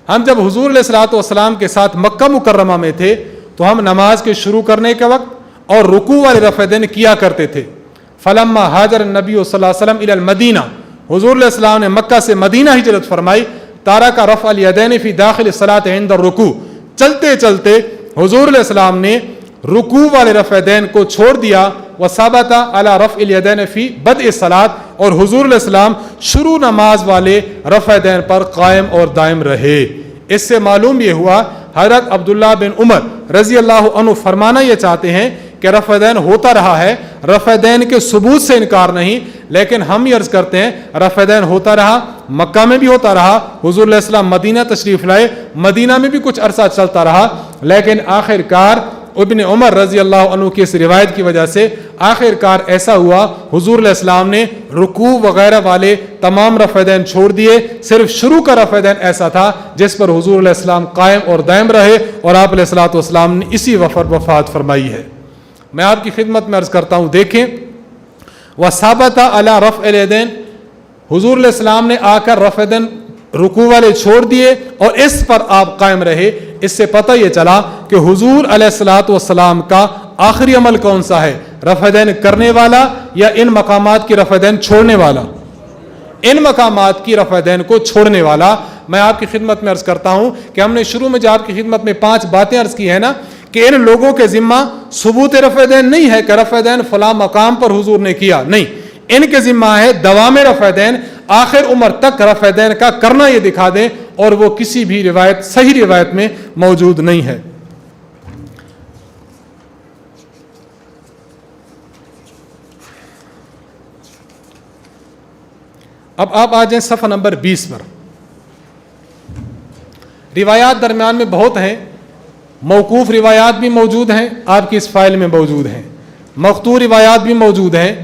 ہم جب حضور علیہ الصلوۃ والسلام کے ساتھ مکہ مکرمہ میں تھے تو ہم نماز کے شروع کرنے کے وقت اور رکوع والے رفع دین کیا کرتے تھے. فلما ہاجر النبی صلی اللہ علیہ وسلم الی المدینہ، حضور علیہ السلام نے مکہ سے مدینہ ہجرت فرمائی. تارک رفع الیدین فی داخل الصلاۃ عند الرکوع، چلتے چلتے حضور علیہ السلام نے رکوع والے رفع دین کو چھوڑ دیا. وثبت علی رفع الیدین فی بدء الصلاۃ، اور حضور علیہ السلام شروع نماز والے رفع دین پر قائم اور دائم رہے. اس سے معلوم یہ ہوا حضرت عبداللہ بن عمر رضی اللہ عنہ فرمانا یہ چاہتے ہیں کہ رفع دین ہوتا رہا ہے، رفع دین کے ثبوت سے انکار نہیں، لیکن ہم یہ عرض کرتے ہیں رفع دین ہوتا رہا، مکہ میں بھی ہوتا رہا. حضور علیہ السلام مدینہ تشریف لائے، مدینہ میں بھی کچھ عرصہ چلتا رہا، لیکن آخر کار ابن عمر رضی اللہ عنہ کی اس روایت کی وجہ سے آخر کار ایسا ہوا حضور علیہ السلام نے رکوع وغیرہ والے تمام رفع دین چھوڑ دیے. صرف شروع کا رفع دین ایسا تھا جس پر حضور علیہ السلام قائم اور دائم رہے، اور آپ علیہ الصلوۃ والسلام نے اسی وفات فرمائی ہے. میں آپ کی خدمت میں عرض کرتا ہوں، دیکھیں وثبت علی رفع الیدین، حضور علیہ السلام نے آ کر رفع دین رکوع والے چھوڑ دیے اور اس پر آپ قائم رہے. اس سے پتہ یہ چلا کہ حضور علیہ الصلوۃ والسلام کا آخری عمل کون سا ہے، رفع دین کرنے والا یا ان مقامات کی رفع دین چھوڑنے والا؟ ان مقامات کی رفع دین کو چھوڑنے والا. میں آپ کی خدمت میں عرض کرتا ہوں کہ ہم نے شروع میں جو آپ کی خدمت میں 5 باتیں عرض کی ہیں نا، کہ ان لوگوں کے ذمہ ثبوت رفع دین نہیں ہے کہ رفع دین فلاں مقام پر حضور نے کیا، نہیں، ان کے ذمہ ہے دوام رفع دین، آخر عمر تک رفع دین کا کرنا یہ دکھا دیں، اور وہ کسی بھی روایت صحیح روایت میں موجود نہیں ہے. اب آپ آ جائیں صفحہ نمبر 20 پر. روایات درمیان میں بہت ہیں، موقوف روایات بھی موجود ہیں، آپ کی اس فائل میں موجود ہیں، مقطوع روایات بھی موجود ہیں.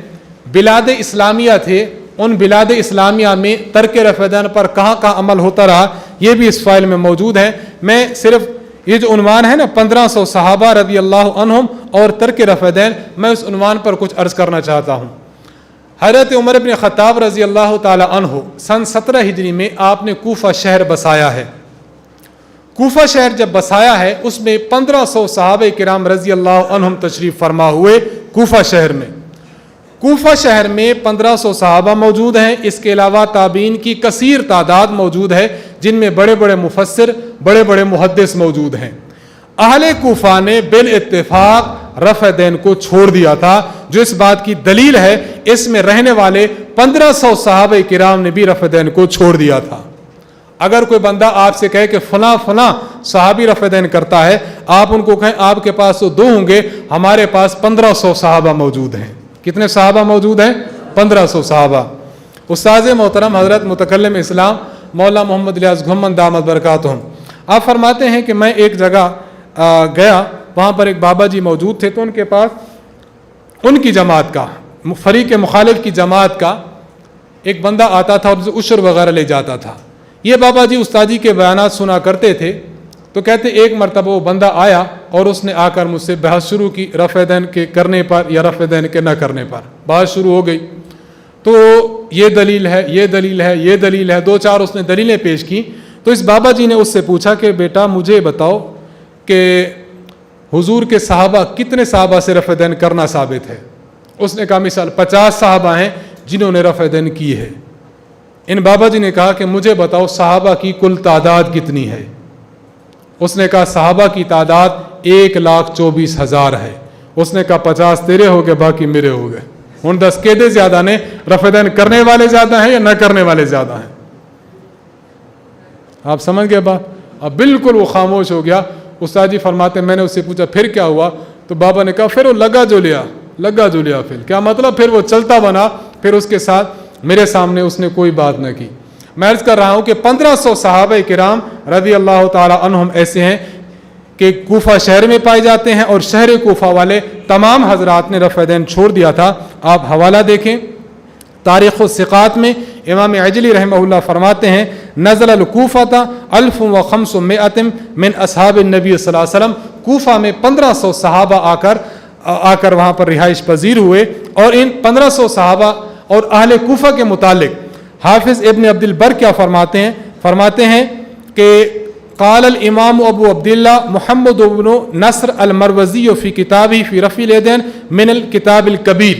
بلاد اسلامیہ تھے، ان بلاد اسلامیہ میں ترک رفع دین پر کہاں عمل ہوتا رہا، یہ بھی اس فائل میں موجود ہے. میں صرف یہ جو عنوان ہے نا 1500 صحابہ رضی اللہ عنہم اور ترک رفع دین، میں اس عنوان پر کچھ عرض کرنا چاہتا ہوں. حضرت عمر بن خطاب رضی اللہ تعالی عنہ سن 17 ہجری میں آپ نے کوفہ شہر بسایا ہے. کوفہ شہر جب بسایا ہے اس میں 1500 صحابہ کرام رضی اللہ عنہم تشریف فرما ہوئے. کوفہ شہر میں 1500 صحابہ موجود ہیں. اس کے علاوہ تابعین کی کثیر تعداد موجود ہے، جن میں بڑے بڑے مفسر، بڑے بڑے محدث موجود ہیں. اہل کوفہ نے بالاتفاق رفع دین کو چھوڑ دیا تھا، جو اس بات کی دلیل ہے اس میں رہنے والے 1500 صحابہ کرام نے بھی رفع دین کو چھوڑ دیا تھا. اگر کوئی بندہ آپ سے کہے کہ فلاں فلاں صحابی رفع دین کرتا ہے، آپ ان کو کہیں آپ کے پاس تو 2 ہوں گے، ہمارے پاس 1500 صحابہ موجود ہیں۔ کتنے صحابہ موجود ہیں؟ 1500 صحابہ۔ استاذ محترم حضرت متکلم اسلام مولا محمد الیاس گھمن دامت برکاتہم، آپ فرماتے ہیں کہ میں ایک جگہ گیا، وہاں پر ایک بابا جی موجود تھے، تو ان کے پاس ان کی جماعت کا، فریق مخالف کی جماعت کا ایک بندہ آتا تھا اور عشر وغیرہ لے جاتا تھا۔ یہ بابا جی استادی کے بیانات سنا کرتے تھے، تو کہتے ایک مرتبہ وہ بندہ آیا اور اس نے آ کر مجھ سے بحث شروع کی رفع دین کے کرنے پر یا رفع دین کے نہ کرنے پر، بحث شروع ہو گئی۔ تو یہ دلیل ہے، یہ دلیل ہے، یہ دلیل ہے، 2-4 اس نے دلیلیں پیش کی۔ تو اس بابا جی نے اس سے پوچھا کہ بیٹا مجھے بتاؤ کہ حضور کے صحابہ کتنے صحابہ سے رفع دین کرنا ثابت ہے؟ اس نے کہا مثال 50 صحابہ ہیں جنہوں نے رفع دین کی ہے۔ ان بابا جی نے کہا کہ مجھے بتاؤ صحابہ کی کل تعداد کتنی ہے؟ اس نے کہا صحابہ کی تعداد 1,24,000 ہے۔ اس نے کہا 50 تیرے ہو گئے، باقی میرے ہو گئے۔ ان 10 قیدے زیادہ نے، رفع دین کرنے والے زیادہ ہیں یا نہ کرنے والے زیادہ ہیں؟ آپ سمجھ گئے بات؟ اب بالکل وہ خاموش ہو گیا۔ استاد جی فرماتے میں نے اس سے پوچھا پھر کیا ہوا؟ تو بابا نے کہا پھر وہ لگا جو لیا۔ پھر کیا مطلب؟ پھر وہ چلتا بنا، پھر اس کے ساتھ میرے سامنے اس نے کوئی بات نہ کی۔ میں عرض کر رہا ہوں کہ 1500 صحابہ کرام رضی اللہ تعالی عنہم ایسے ہیں کہ کوفہ شہر میں پائے جاتے ہیں، اور شہر کوفہ والے تمام حضرات نے رفع دین چھوڑ دیا تھا۔ آپ حوالہ دیکھیں تاریخ الثقات میں، امام عجلی رحمہ اللہ فرماتے ہیں نزل الکوفۃ 1500 من اصحاب النبی صلی اللہ علیہ وسلم، کوفہ میں 1500 صحابہ آ کر وہاں پر رہائش پذیر ہوئے۔ اور ان 1500 صحابہ اور اہل کوفہ کے متعلق حافظ ابن عبد البر کیا فرماتے ہیں کہ قال الامام ابو عبداللہ محمد بن نصر المروزی فی کتابہ فی رفع الیدین من الکتاب الکبیر،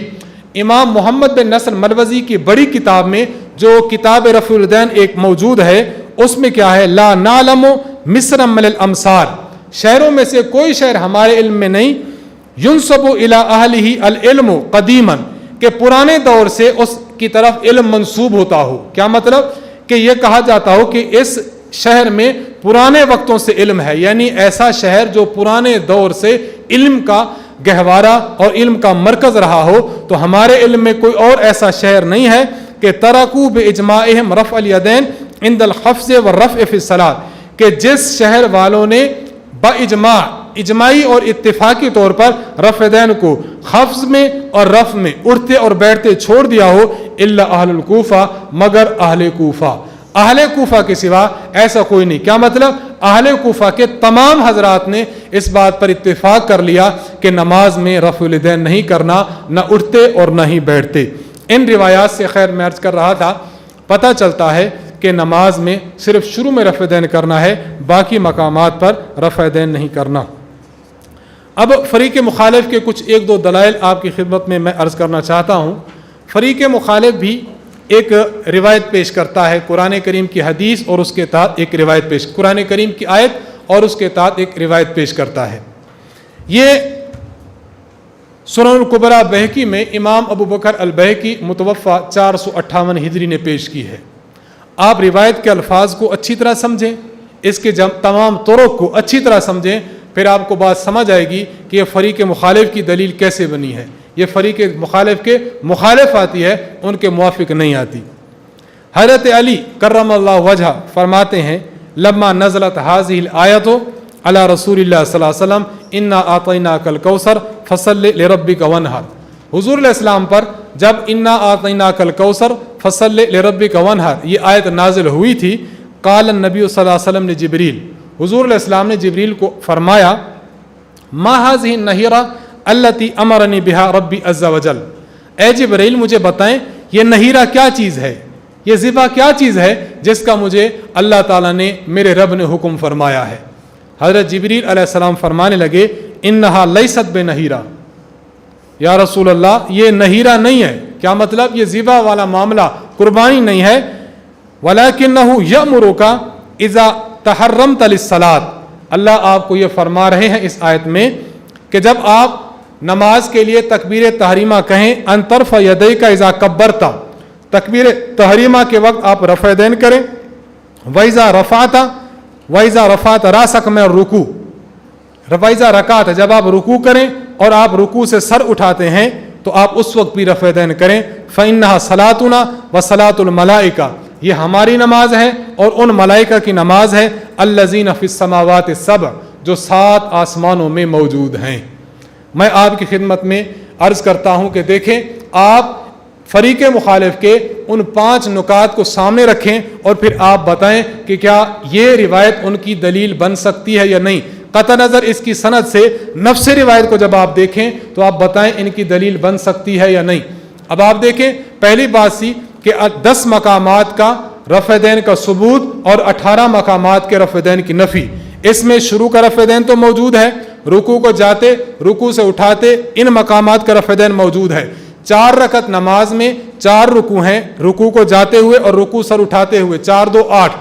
امام محمد بن نصر مروزی کی بڑی کتاب میں جو کتاب رفع الیدین ایک موجود ہے، اس میں کیا ہے؟ لا نعلم مصر من الامصار، شہروں میں سے کوئی شہر ہمارے علم میں نہیں، ینسب الی اہلہ العلم قدیما، کہ پرانے دور سے اس کی طرف علم منسوب ہوتا ہو۔ کیا مطلب؟ کہ یہ کہا جاتا ہو کہ اس شہر میں پرانے وقتوں سے علم ہے، یعنی ایسا شہر جو پرانے دور سے علم کا گہوارہ اور علم کا مرکز رہا ہو۔ تو ہمارے علم میں کوئی اور ایسا شہر نہیں ہے کہ ترکوا باجماعہم رفع الیدین عند الخفض والرفع فی الصلاۃ، کہ جس شہر والوں نے باجماع، اجماعی اور اتفاقی طور پر رفع دین کو خفض میں اور رفع میں، اٹھتے اور بیٹھتے چھوڑ دیا ہو، الا اہل الکوفہ، مگر اہل کوفہ، اہل کوفہ کے سوا ایسا کوئی نہیں۔ کیا مطلب؟ اہل کوفہ کے تمام حضرات نے اس بات پر اتفاق کر لیا کہ نماز میں رفع الیدین نہیں کرنا، نہ اٹھتے اور نہ ہی بیٹھتے۔ ان روایات سے خیر میں عرض کر رہا تھا پتہ چلتا ہے کہ نماز میں صرف شروع میں رفع دین کرنا ہے، باقی مقامات پر رفع دین نہیں کرنا۔ اب فریق مخالف کے کچھ 1-2 دلائل آپ کی خدمت میں عرض کرنا چاہتا ہوں۔ فریق مخالف بھی ایک روایت پیش کرتا ہے، قرآن کریم کی حدیث اور اس کے تحت ایک روایت پیش، قرآن کریم کی آیت اور اس کے تحت ایک روایت پیش کرتا ہے۔ یہ سنن الکبریٰ بہقی میں امام ابو بکر البہقی متوفہ 458 ہجری نے پیش کی ہے۔ آپ روایت کے الفاظ کو اچھی طرح سمجھیں، اس کے تمام طرق کو اچھی طرح سمجھیں، پھر آپ کو بات سمجھ آئے گی کہ یہ فریق مخالف کی دلیل کیسے بنی ہے۔ یہ فریق مخالف کے مخالف آتی ہے، ان کے موافق نہیں آتی۔ حضرت علی کرم اللہ وجہ فرماتے ہیں لما نزلت هذه الآیت علی رسول اللہ صلی اللہ علیہ وسلم انا اعطیناک الکوثر فصل لربک وانحر، حضور علیہ السلام پر جب انا اعطیناک الکوثر فصل لربک وانحر یہ آیت نازل ہوئی تھی، قال النبی صلی اللہ علیہ وسلم نے جبریل، حضور علیہ السلام نے جبریل کو فرمایا ما هذه النہیرہ التی امرنی بہا ربی عز وجل، اے جبریل مجھے بتائیں یہ نہیرہ کیا چیز ہے، یہ ذبح کیا چیز ہے جس کا مجھے اللہ تعالیٰ نے، میرے رب نے حکم فرمایا ہے۔ حضرت جبریل علیہ السلام فرمانے لگے انہا لیست بنہیرہ، یا رسول اللہ یہ نہیرہ نہیں ہے۔ کیا مطلب؟ یہ ذبح والا معاملہ، قربانی نہیں ہے، ولیکنہ یأمرک اذا تحرمت للصلاۃ، اللہ آپ کو یہ فرما رہے ہیں اس آیت میں کہ جب آپ نماز کے لیے تکبیر تحریمہ کہیں ان ترفع یدیک اذا کبرت، تکبیر تحریمہ کے وقت آپ رفع دین کریں، وَإِذَا رَفَعْتَ رَأْسَكَ مِنَ الرُّكُوعِ، وَإِذَا رَكَعْتَ، جب آپ رکوع کریں اور آپ رکوع سے سر اٹھاتے ہیں تو آپ اس وقت بھی رفع دین کریں. فَإِنَّهَا صَلَاتُنَا وَصَلَاةُ الْمَلَائِكَةِ، یہ ہماری نماز ہے اور ان ملائکہ کی نماز ہے. الَّذِينَ فِي السَّمَاوَاتِ السَّبْعِ، جو 7 آسمانوں میں موجود ہیں. میں آپ کی خدمت میں عرض کرتا ہوں کہ دیکھیں، آپ فریق مخالف کے ان 5 نکات کو سامنے رکھیں اور پھر آپ بتائیں کہ کیا یہ روایت ان کی دلیل بن سکتی ہے یا نہیں. قطع نظر اس کی سند سے نفس روایت کو جب آپ دیکھیں تو آپ بتائیں ان کی دلیل بن سکتی ہے یا نہیں. اب آپ دیکھیں، پہلی بات سی کہ 10 مقامات کا رفع دین کا ثبوت اور 18 مقامات کے رفع دین کی نفی. اس میں شروع کا رفع دین تو موجود ہے، رکوع کو جاتے، رکوع سے اٹھاتے، ان مقامات کا رفع دین موجود ہے. 4 رکعت نماز میں 4 رکوع ہیں، رکوع کو جاتے ہوئے اور رکوع سر اٹھاتے ہوئے، 4 2 8،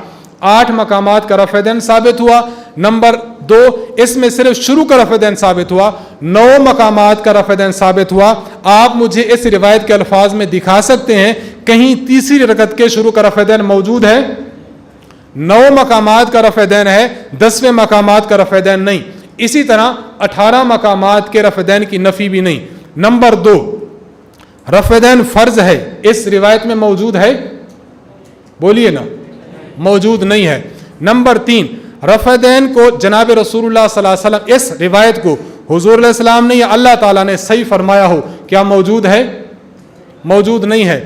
8 مقامات کا رفع دین ثابت ہوا. نمبر 2، اس میں صرف شروع کا رفع دین ثابت ہوا، 9 مقامات کا رفع دین ثابت ہوا. آپ مجھے اس روایت کے الفاظ میں دکھا سکتے ہیں کہیں تیسری رکعت کے شروع کا رفع دین موجود ہے؟ 9 مقامات کا رفع دین ہے، 10ویں مقامات کا رفع دین نہیں. اسی طرح 18 مقامات کے رفع دین کی نفی بھی نہیں. نمبر 2، رفع دین فرض ہے، اس روایت میں موجود ہے؟ بولیے نا، موجود نہیں ہے. نمبر 3، رفع دین کو جناب رسول اللہ صلی اللہ علیہ وسلم، اس روایت کو حضور علیہ السلام نے یا اللہ تعالیٰ نے صحیح فرمایا ہو، کیا موجود ہے؟ موجود نہیں ہے.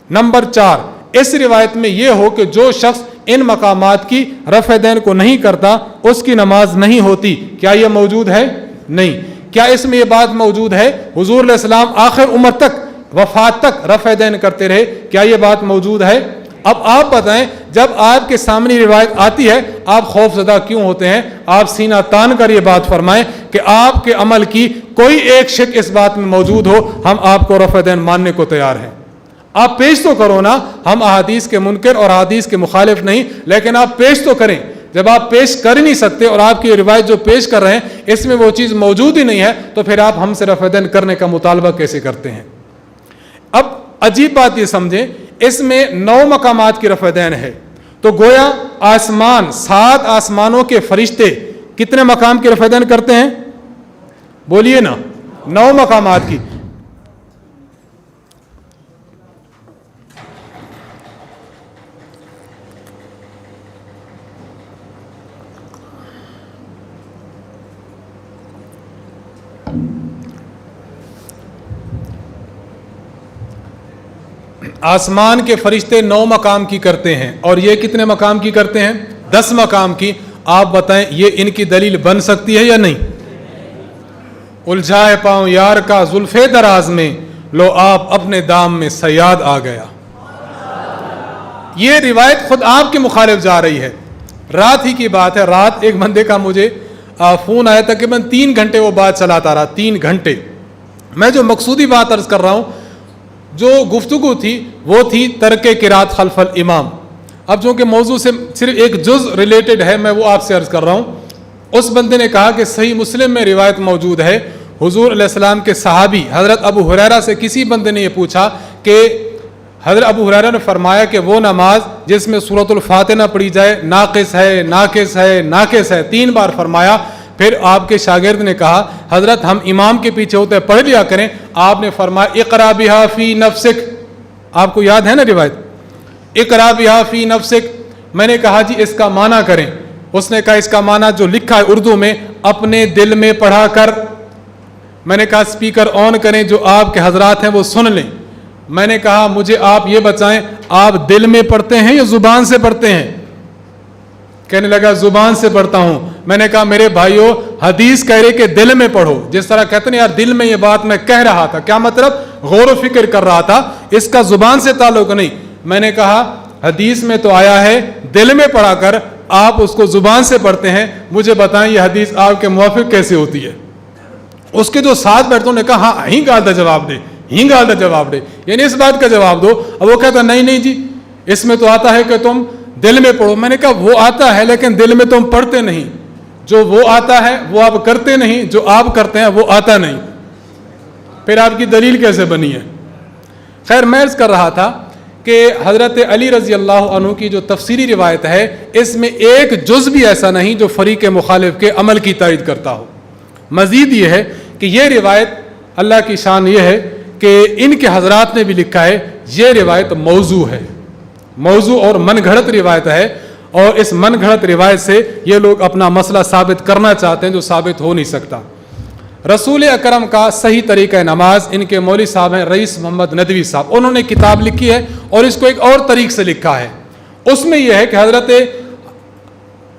نمبر 4، اس روایت میں یہ ہو کہ جو شخص ان مقامات کی رفع دین کو نہیں کرتا اس کی نماز نہیں ہوتی، کیا یہ موجود ہے؟ نہیں. کیا اس میں یہ بات موجود ہے حضور علیہ السلام آخر عمر تک، وفات تک رفع دین کرتے رہے، کیا یہ بات موجود ہے؟ اب آپ بتائیں، جب آپ کے سامنے روایت آتی ہے آپ خوف زدہ کیوں ہوتے ہیں؟ آپ سینہ تان کر یہ بات فرمائیں کہ آپ کے عمل کی کوئی ایک شک اس بات میں موجود ہو، ہم آپ کو رفع دین ماننے کو تیار ہیں. آپ پیش تو کرو نا، ہم احادیث کے منکر اور احادیث کے مخالف نہیں، لیکن آپ پیش تو کریں. جب آپ پیش کر ہی نہیں سکتے اور آپ کی روایت جو پیش کر رہے ہیں اس میں وہ چیز موجود ہی نہیں ہے، تو پھر آپ ہم سے رفع دین کرنے کا مطالبہ کیسے کرتے ہیں؟ اب عجیب بات یہ سمجھیں، اس میں 9 مقامات کی رفع دین ہے، تو گویا آسمان، 7 آسمانوں کے فرشتے کتنے مقام کی رفع دین کرتے ہیں؟ بولیے نا، 9 مقامات کی. آسمان کے فرشتے 9 مقام کی کرتے ہیں، اور یہ کتنے مقام کی کرتے ہیں؟ 10 مقام کی. آپ بتائیں یہ ان کی دلیل بن سکتی ہے یا نہیں؟ الجھائے پاؤں یار کا زلف دراز میں، لو آپ اپنے دام میں صیاد آ گیا. یہ روایت خود آپ کے مخالف جا رہی ہے. رات ہی کی بات ہے، رات ایک بندے کا مجھے فون آیا، تقریباً 3 گھنٹے وہ بات چلاتا رہا، 3 گھنٹے. میں جو مقصودی بات عرض کر رہا ہوں، جو گفتگو تھی وہ تھی ترک قرات خلف الامام. اب چونکہ موضوع سے صرف ایک جز ریلیٹڈ ہے، میں وہ آپ سے عرض کر رہا ہوں. اس بندے نے کہا کہ صحیح مسلم میں روایت موجود ہے، حضور علیہ السلام کے صحابی حضرت ابو ہریرہ سے کسی بندے نے یہ پوچھا کہ حضرت ابو ہریرہ نے فرمایا کہ وہ نماز جس میں سورۃ الفاتحہ نہ پڑھی جائے ناقص ہے، ناقص ہے، ناقص ہے، 3 بار فرمایا. پھر آپ کے شاگرد نے کہا حضرت ہم امام کے پیچھے ہوتے پڑھ لیا کریں. آپ نے فرمایا اقرا بہا فی نفسک. آپ کو یاد ہے نا روایت، اقرا بہا فی نفسک. میں نے کہا جی اس کا معنی کریں. اس نے کہا اس کا معنی جو لکھا ہے اردو میں، اپنے دل میں پڑھا کر. میں نے کہا اسپیکر آن کریں، جو آپ کے حضرات ہیں وہ سن لیں. میں نے کہا مجھے آپ یہ بتائیں، آپ دل میں پڑھتے ہیں یا زبان سے پڑھتے ہیں؟ کہنے لگا زبان سے پڑھتا ہوں. میں نے کہا میرے بھائیو، حدیث کہہ رہے کہ دل میں پڑھو. جس طرح کہتے ہیں یار دل میں یہ بات میں کہہ رہا تھا، کیا مطلب؟ غور و فکر کر رہا تھا، اس کا زبان سے تعلق نہیں. میں نے کہا حدیث میں تو آیا ہے دل میں پڑھا کر، آپ اس کو زبان سے پڑھتے ہیں. مجھے بتائیں یہ حدیث آپ کے موافق کیسے ہوتی ہے؟ اس کے جو ساتھ بیٹھتے نے کہا ہاں ہی گال دا جواب دے، ہی گال دا جواب دے، یعنی اس بات کا جواب دو. اب وہ کہتا نہیں نہیں جی اس میں تو آتا ہے کہ تم دل میں پڑھو. میں نے کہا وہ آتا ہے لیکن دل میں تم پڑھتے نہیں. جو وہ آتا ہے وہ آپ کرتے نہیں، جو آپ کرتے ہیں وہ آتا نہیں. پھر آپ کی دلیل کیسے بنی ہے؟ خیر میں عرض کر رہا تھا کہ حضرت علی رضی اللہ عنہ کی جو تفسیری روایت ہے اس میں ایک جز بھی ایسا نہیں جو فریق مخالف کے عمل کی تائید کرتا ہو۔ مزید یہ ہے کہ یہ روایت، اللہ کی شان یہ ہے کہ ان کے حضرات نے بھی لکھا ہے یہ روایت موضوع ہے، موضوع اور من گھڑت روایت ہے، اور اس من گھڑت روایت سے یہ لوگ اپنا مسئلہ ثابت کرنا چاہتے ہیں جو ثابت ہو نہیں سکتا۔ رسول اکرم کا صحیح طریقہ نماز، ان کے مولوی صاحب ہیں رئیس محمد ندوی صاحب، انہوں نے کتاب لکھی ہے اور اس کو ایک اور طریق سے لکھا ہے۔ اس میں یہ ہے کہ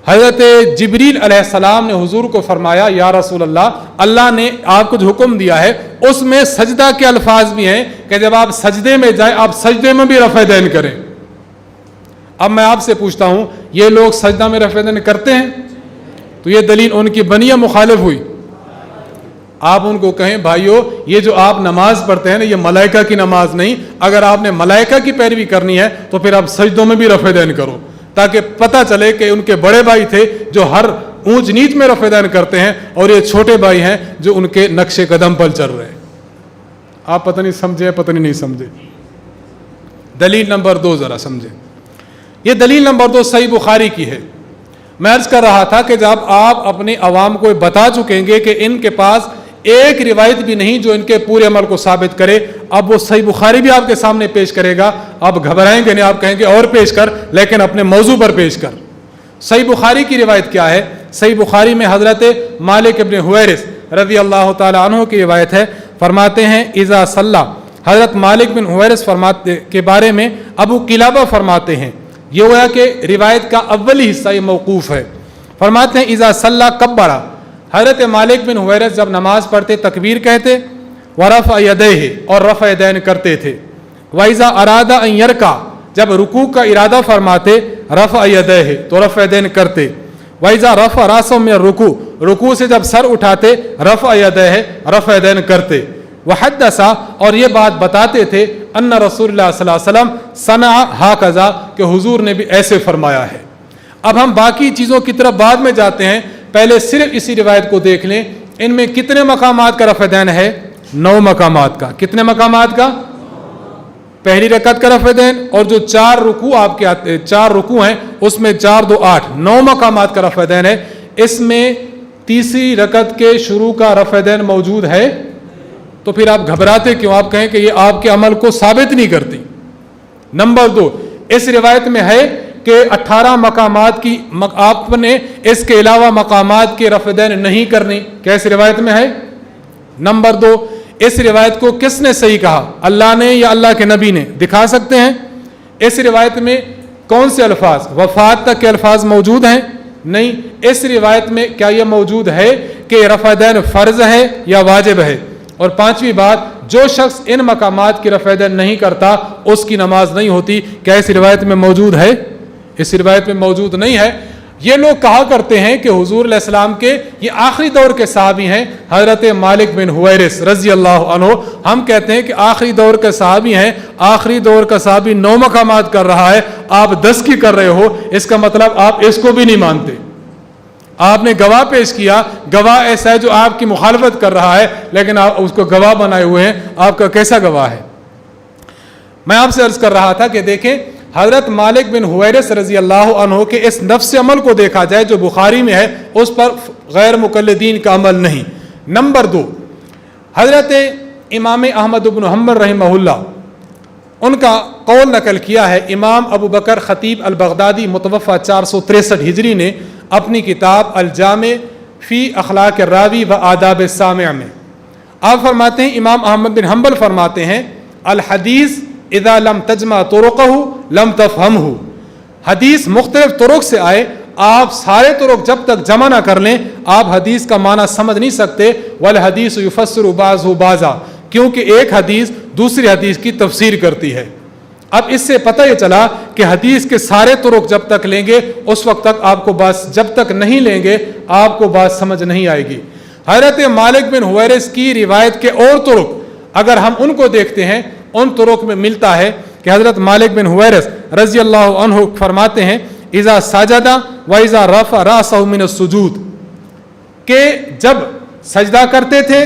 حضرت جبریل علیہ السلام نے حضور کو فرمایا یا رسول اللہ، اللہ نے آپ کو جو حکم دیا ہے اس میں سجدہ کے الفاظ بھی ہیں کہ جب آپ سجدے میں جائیں آپ سجدے میں بھی رفع دین کریں۔ اب میں آپ سے پوچھتا ہوں یہ لوگ سجدہ میں رفع دین کرتے ہیں؟ تو یہ دلیل ان کی بنی یا مخالف ہوئی؟ آپ ان کو کہیں بھائیو یہ جو آپ نماز پڑھتے ہیں نا یہ ملائکہ کی نماز نہیں، اگر آپ نے ملائکہ کی پیروی کرنی ہے تو پھر آپ سجدوں میں بھی رفع دین کرو، تاکہ پتہ چلے کہ ان کے بڑے بھائی تھے جو ہر اونچ نیچ میں رفع دین کرتے ہیں اور یہ چھوٹے بھائی ہیں جو ان کے نقش قدم پر چل رہے ہیں۔ آپ پتہ نہیں سمجھے، پتہ نہیں سمجھے۔ دلیل نمبر 2 ذرا سمجھیں، یہ دلیل نمبر 2 صحیح بخاری کی ہے۔ میں عرض کر رہا تھا کہ جب آپ اپنے عوام کو بتا چکیں گے کہ ان کے پاس ایک روایت بھی نہیں جو ان کے پورے عمل کو ثابت کرے، اب وہ صحیح بخاری بھی آپ کے سامنے پیش کرے گا، آپ گھبرائیں گے نہیں، آپ کہیں گے اور پیش کر، لیکن اپنے موضوع پر پیش کر۔ صحیح بخاری کی روایت کیا ہے؟ صحیح بخاری میں حضرت مالک ابن حویرث رضی اللہ تعالی عنہ کی روایت ہے، فرماتے ہیں اذا صلی، حضرت مالک بن حویرث فرماتے کے بارے میں ابو قلابہ فرماتے ہیں، یہ ہوا کہ روایت کا اولی حصہ یہ موقوف ہے، فرماتے ہیں اذا صلی کبرا، حضرت مالک بن حویرث جب نماز پڑھتے تکبیر کہتے، ورفع یدیہ اور رفع یدین کرتے تھے، وَإِذَا أَرَادَ أَن يَرْكَعَ جب رکوع کا ارادہ فرماتے رفع یدیہ تو رفع یدین کرتے، وَإِذَا رَفَعَ رَأْسَهُ مِنَ الرُّكُوعِ رکوع سے جب سر اٹھاتے رفع یدیہ رفع یدین کرتے، وحدث اور یہ بات بتاتے تھے ان رسول اللہ صلی اللہ علیہ وسلم صنع ہاکذا کہ حضور نے بھی ایسے فرمایا ہے۔ اب ہم باقی چیزوں کی طرف بعد میں جاتے ہیں، پہلے صرف اسی روایت کو دیکھ لیں، ان میں کتنے مقامات کا رفع دین ہے؟ 9 مقامات کا۔ کتنے مقامات کا؟ پہلی رکعت کا رفع دین، اور جو 4 رکوع آپ کے 4 رکوع ہیں اس میں 4 2 8 9 مقامات کا رفع دین ہے۔ اس میں تیسری رکعت کے شروع کا رفع دین موجود ہے، تو پھر آپ گھبراتے کیوں؟ آپ کہیں کہ یہ آپ کے عمل کو ثابت نہیں کرتی۔ نمبر 2، اس روایت میں ہے کہ 18 مقامات کی آپ نے اس کے علاوہ مقامات کے رفع دین نہیں کرنی، کیس روایت میں ہے؟ نمبر 2، اس روایت کو کس نے صحیح کہا، اللہ نے یا اللہ کے نبی نے؟ دکھا سکتے ہیں؟ اس روایت میں کون سے الفاظ؟ وفات تک کے الفاظ موجود ہیں؟ نہیں۔ اس روایت میں کیا یہ موجود ہے کہ رفع دین فرض ہے یا واجب ہے؟ اور 5ویں بات، جو شخص ان مقامات کی رفع دین نہیں کرتا اس کی نماز نہیں ہوتی، کیا اس روایت میں موجود ہے؟ اس روایت میں موجود نہیں ہے۔ یہ لوگ کہا کرتے ہیں کہ حضور علیہ السلام کے یہ آخری دور کے صحابی ہیں حضرت مالک بن حویرث رضی اللہ عنہ، ہم کہتے ہیں کہ آخری دور کے صحابی ہیں، آخری دور کا صحابی 9 مقامات کر رہا ہے، آپ 10 کی کر رہے ہو، اس کا مطلب آپ اس کو بھی نہیں مانتے۔ آپ نے گواہ پیش کیا، گواہ ایسا ہے جو آپ کی مخالفت کر رہا ہے لیکن آپ اس کو گواہ بنائے ہوئے ہیں، آپ کا کیسا گواہ ہے؟ میں آپ سے عرض کر رہا تھا کہ دیکھیں حضرت مالک بن حویرث رضی اللہ عنہ کے اس نفس عمل کو دیکھا جائے جو بخاری میں ہے، اس پر غیر مقلدین کا عمل نہیں۔ نمبر 2، حضرت امام احمد بن حنبل رحمہ اللہ، ان کا قول نقل کیا ہے امام ابو بکر خطیب البغدادی متوفہ 463 ہجری نے اپنی کتاب الجامع فی اخلاق الراوی و آداب السامع میں، آپ فرماتے ہیں امام احمد بن حنبل فرماتے ہیں الحدیث اذا لم تجمع طرقہ لم تفہمہ، حدیث مختلف طرق سے آئے، آپ سارے طرق جب تک جمع نہ کر لیں آپ حدیث کا معنی سمجھ نہیں سکتے، والحدیث یفسر بعضہ بعضا، کیونکہ ایک حدیث دوسری حدیث کی تفسیر کرتی ہے۔ اب اس سے پتہ یہ چلا کہ حدیث کے سارے طرق جب تک لیں گے اس وقت تک آپ کو بات، جب تک نہیں لیں گے آپ کو بات سمجھ نہیں آئے گی۔ حضرت مالک بن حویرث کی روایت کے اور طرق اگر ہم ان کو دیکھتے ہیں، ان طرق میں ملتا ہے کہ حضرت مالک بن حویرث رضی اللہ عنہ فرماتے ہیں اذا سجد و اذا رفع رأسه من السجود، کہ جب سجدہ کرتے تھے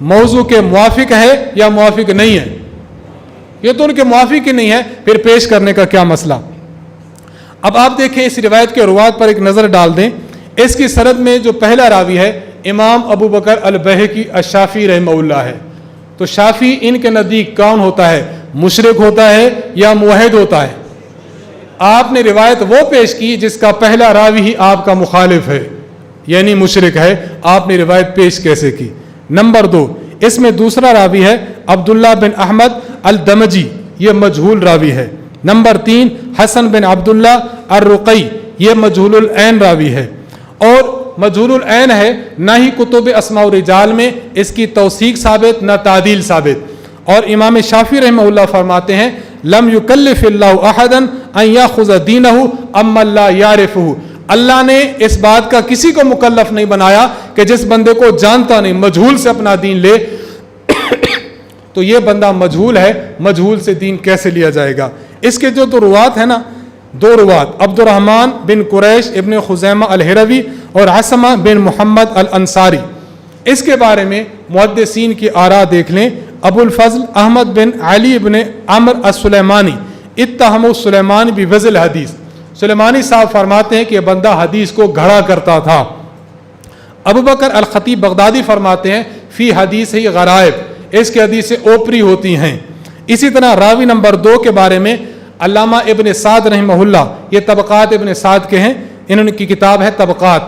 موضوع کے موافق ہے یا موافق نہیں ہے؟ یہ تو ان کے موافق ہی نہیں ہے، پھر پیش کرنے کا کیا مسئلہ؟ اب آپ دیکھیں اس روایت کے روات پر ایک نظر ڈال دیں. اس کی سند میں جو پہلا راوی ہے امام ابو بکر البیہقی الشافعی رحمہ اللہ ہے. تو شافعی ان کے نزدیک کون ہوتا ہے؟ مشرک ہوتا ہے یا موحد ہوتا ہے؟ آپ نے روایت وہ پیش کی جس کا پہلا راوی ہی آپ کا مخالف ہے، یعنی مشرک ہے. آپ نے روایت پیش کیسے کی؟ نمبر 2، اس میں دوسرا راوی ہے عبداللہ بن احمد الدمجی، یہ مجہول راوی ہے. نمبر 3، حسن بن عبداللہ الرقی، یہ مجہول العین راوی ہے. اور مجہول العین ہے، نہ ہی کتب اسماء و رجال میں اس کی توثیق ثابت نہ تعدیل ثابت. اور امام شافعی رحمہ اللہ فرماتے ہیں لم یکلف اللہ احدا ان یاخذ دینہ اما لا یعرفہ، اللہ نے اس بات کا کسی کو مکلف نہیں بنایا کہ جس بندے کو جانتا نہیں مجہول سے اپنا دین لے. تو یہ بندہ مجہول ہے، مجہول سے دین کیسے لیا جائے گا؟ اس کے جو دو روات ہیں نا، دو روات عبد الرحمن بن قریش ابن خزیمہ الہروی اور عصمہ بن محمد الانصاری، اس کے بارے میں محدثین کی آراء دیکھ لیں. ابو الفضل احمد بن علی بن عمر السلیمانی اتہموا سلیمان بوضع الحدیث، سلیمانی صاحب فرماتے ہیں کہ یہ بندہ حدیث کو گھڑا کرتا تھا. ابو بکر الخطیب بغدادی فرماتے ہیں فی حدیث ہی غرائب، اس کی حدیثیں اوپری ہوتی ہیں. اسی طرح راوی نمبر 2 کے بارے میں علامہ ابن سعد رحمہ اللہ، یہ طبقات ابن سعد کے ہیں، انہوں کی کتاب ہے طبقات،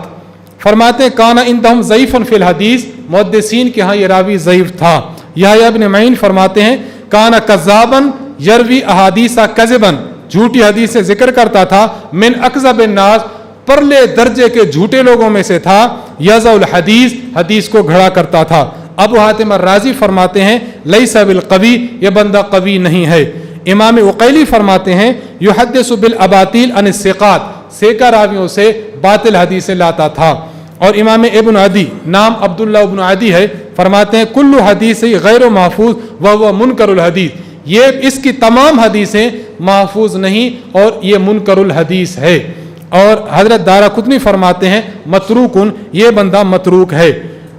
فرماتے ہیں کانا عندہم ضعیف فی الحدیث، محدثین کے ہاں یہ راوی ضعیف تھا. یحییٰ ابن معین فرماتے ہیں کانا کذابا یروی احادیث کذبا، جھوٹی حدیث سے ذکر کرتا تھا. من اکذب الناس، پرلے درجے کے جھوٹے لوگوں میں سے تھا. یضع الحدیث، حدیث کو گھڑا کرتا تھا. ابو حاتم الرازی فرماتے ہیں لیس بالقوی، یہ بندہ قوی نہیں ہے. امام عقیلی فرماتے ہیں یحدث بالاباطیل عن الثقات، سیکا راویوں سے باطل حدیثیں لاتا تھا. اور امام ابن عدی، نام عبداللہ ابن عدی ہے، فرماتے ہیں کل حدیث غیر محفوظ وهو منکر الحدیث، یہ اس کی تمام حدیثیں محفوظ نہیں اور یہ منکر الحدیث ہے. اور حضرت دارقطنی فرماتے ہیں متروکن، یہ بندہ متروک ہے.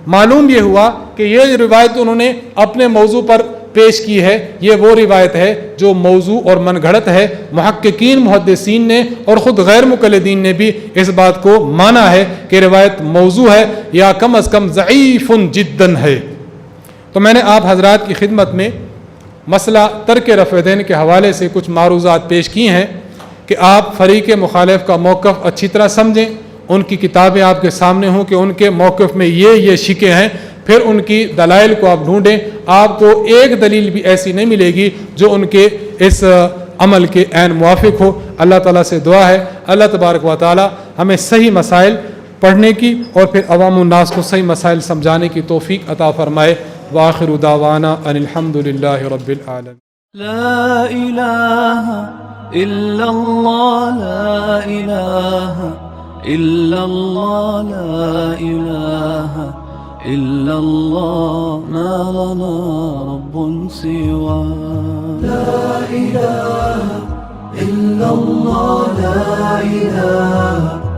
معلوم یہ ہوا کہ یہ روایت انہوں نے اپنے موضوع پر پیش کی ہے، یہ وہ روایت ہے جو موضوع اور من گھڑت ہے. محققین محدثین نے اور خود غیر مقلدین نے بھی اس بات کو مانا ہے کہ روایت موضوع ہے یا کم از کم ضعیف جدا ہے. تو میں نے آپ حضرات کی خدمت میں مسئلہ ترک رفع دین کے حوالے سے کچھ معروضات پیش کی ہیں کہ آپ فریق مخالف کا موقف اچھی طرح سمجھیں، ان کی کتابیں آپ کے سامنے ہوں کہ ان کے موقف میں یہ شکیں ہیں، پھر ان کی دلائل کو آپ ڈھونڈیں. آپ کو ایک دلیل بھی ایسی نہیں ملے گی جو ان کے اس عمل کے عین موافق ہو. اللہ تعالیٰ سے دعا ہے اللہ تبارک و تعالیٰ ہمیں صحیح مسائل پڑھنے کی اور پھر عوام الناس کو صحیح مسائل سمجھانے کی توفیق عطا فرمائے. وآخر دعوانا ان الحمد للہ رب العالمین.
لا إله إلا الله، لا إله إلا الله، لا إله إلا الله، ما لنا رب سوى. لا إله إلا الله، لا إله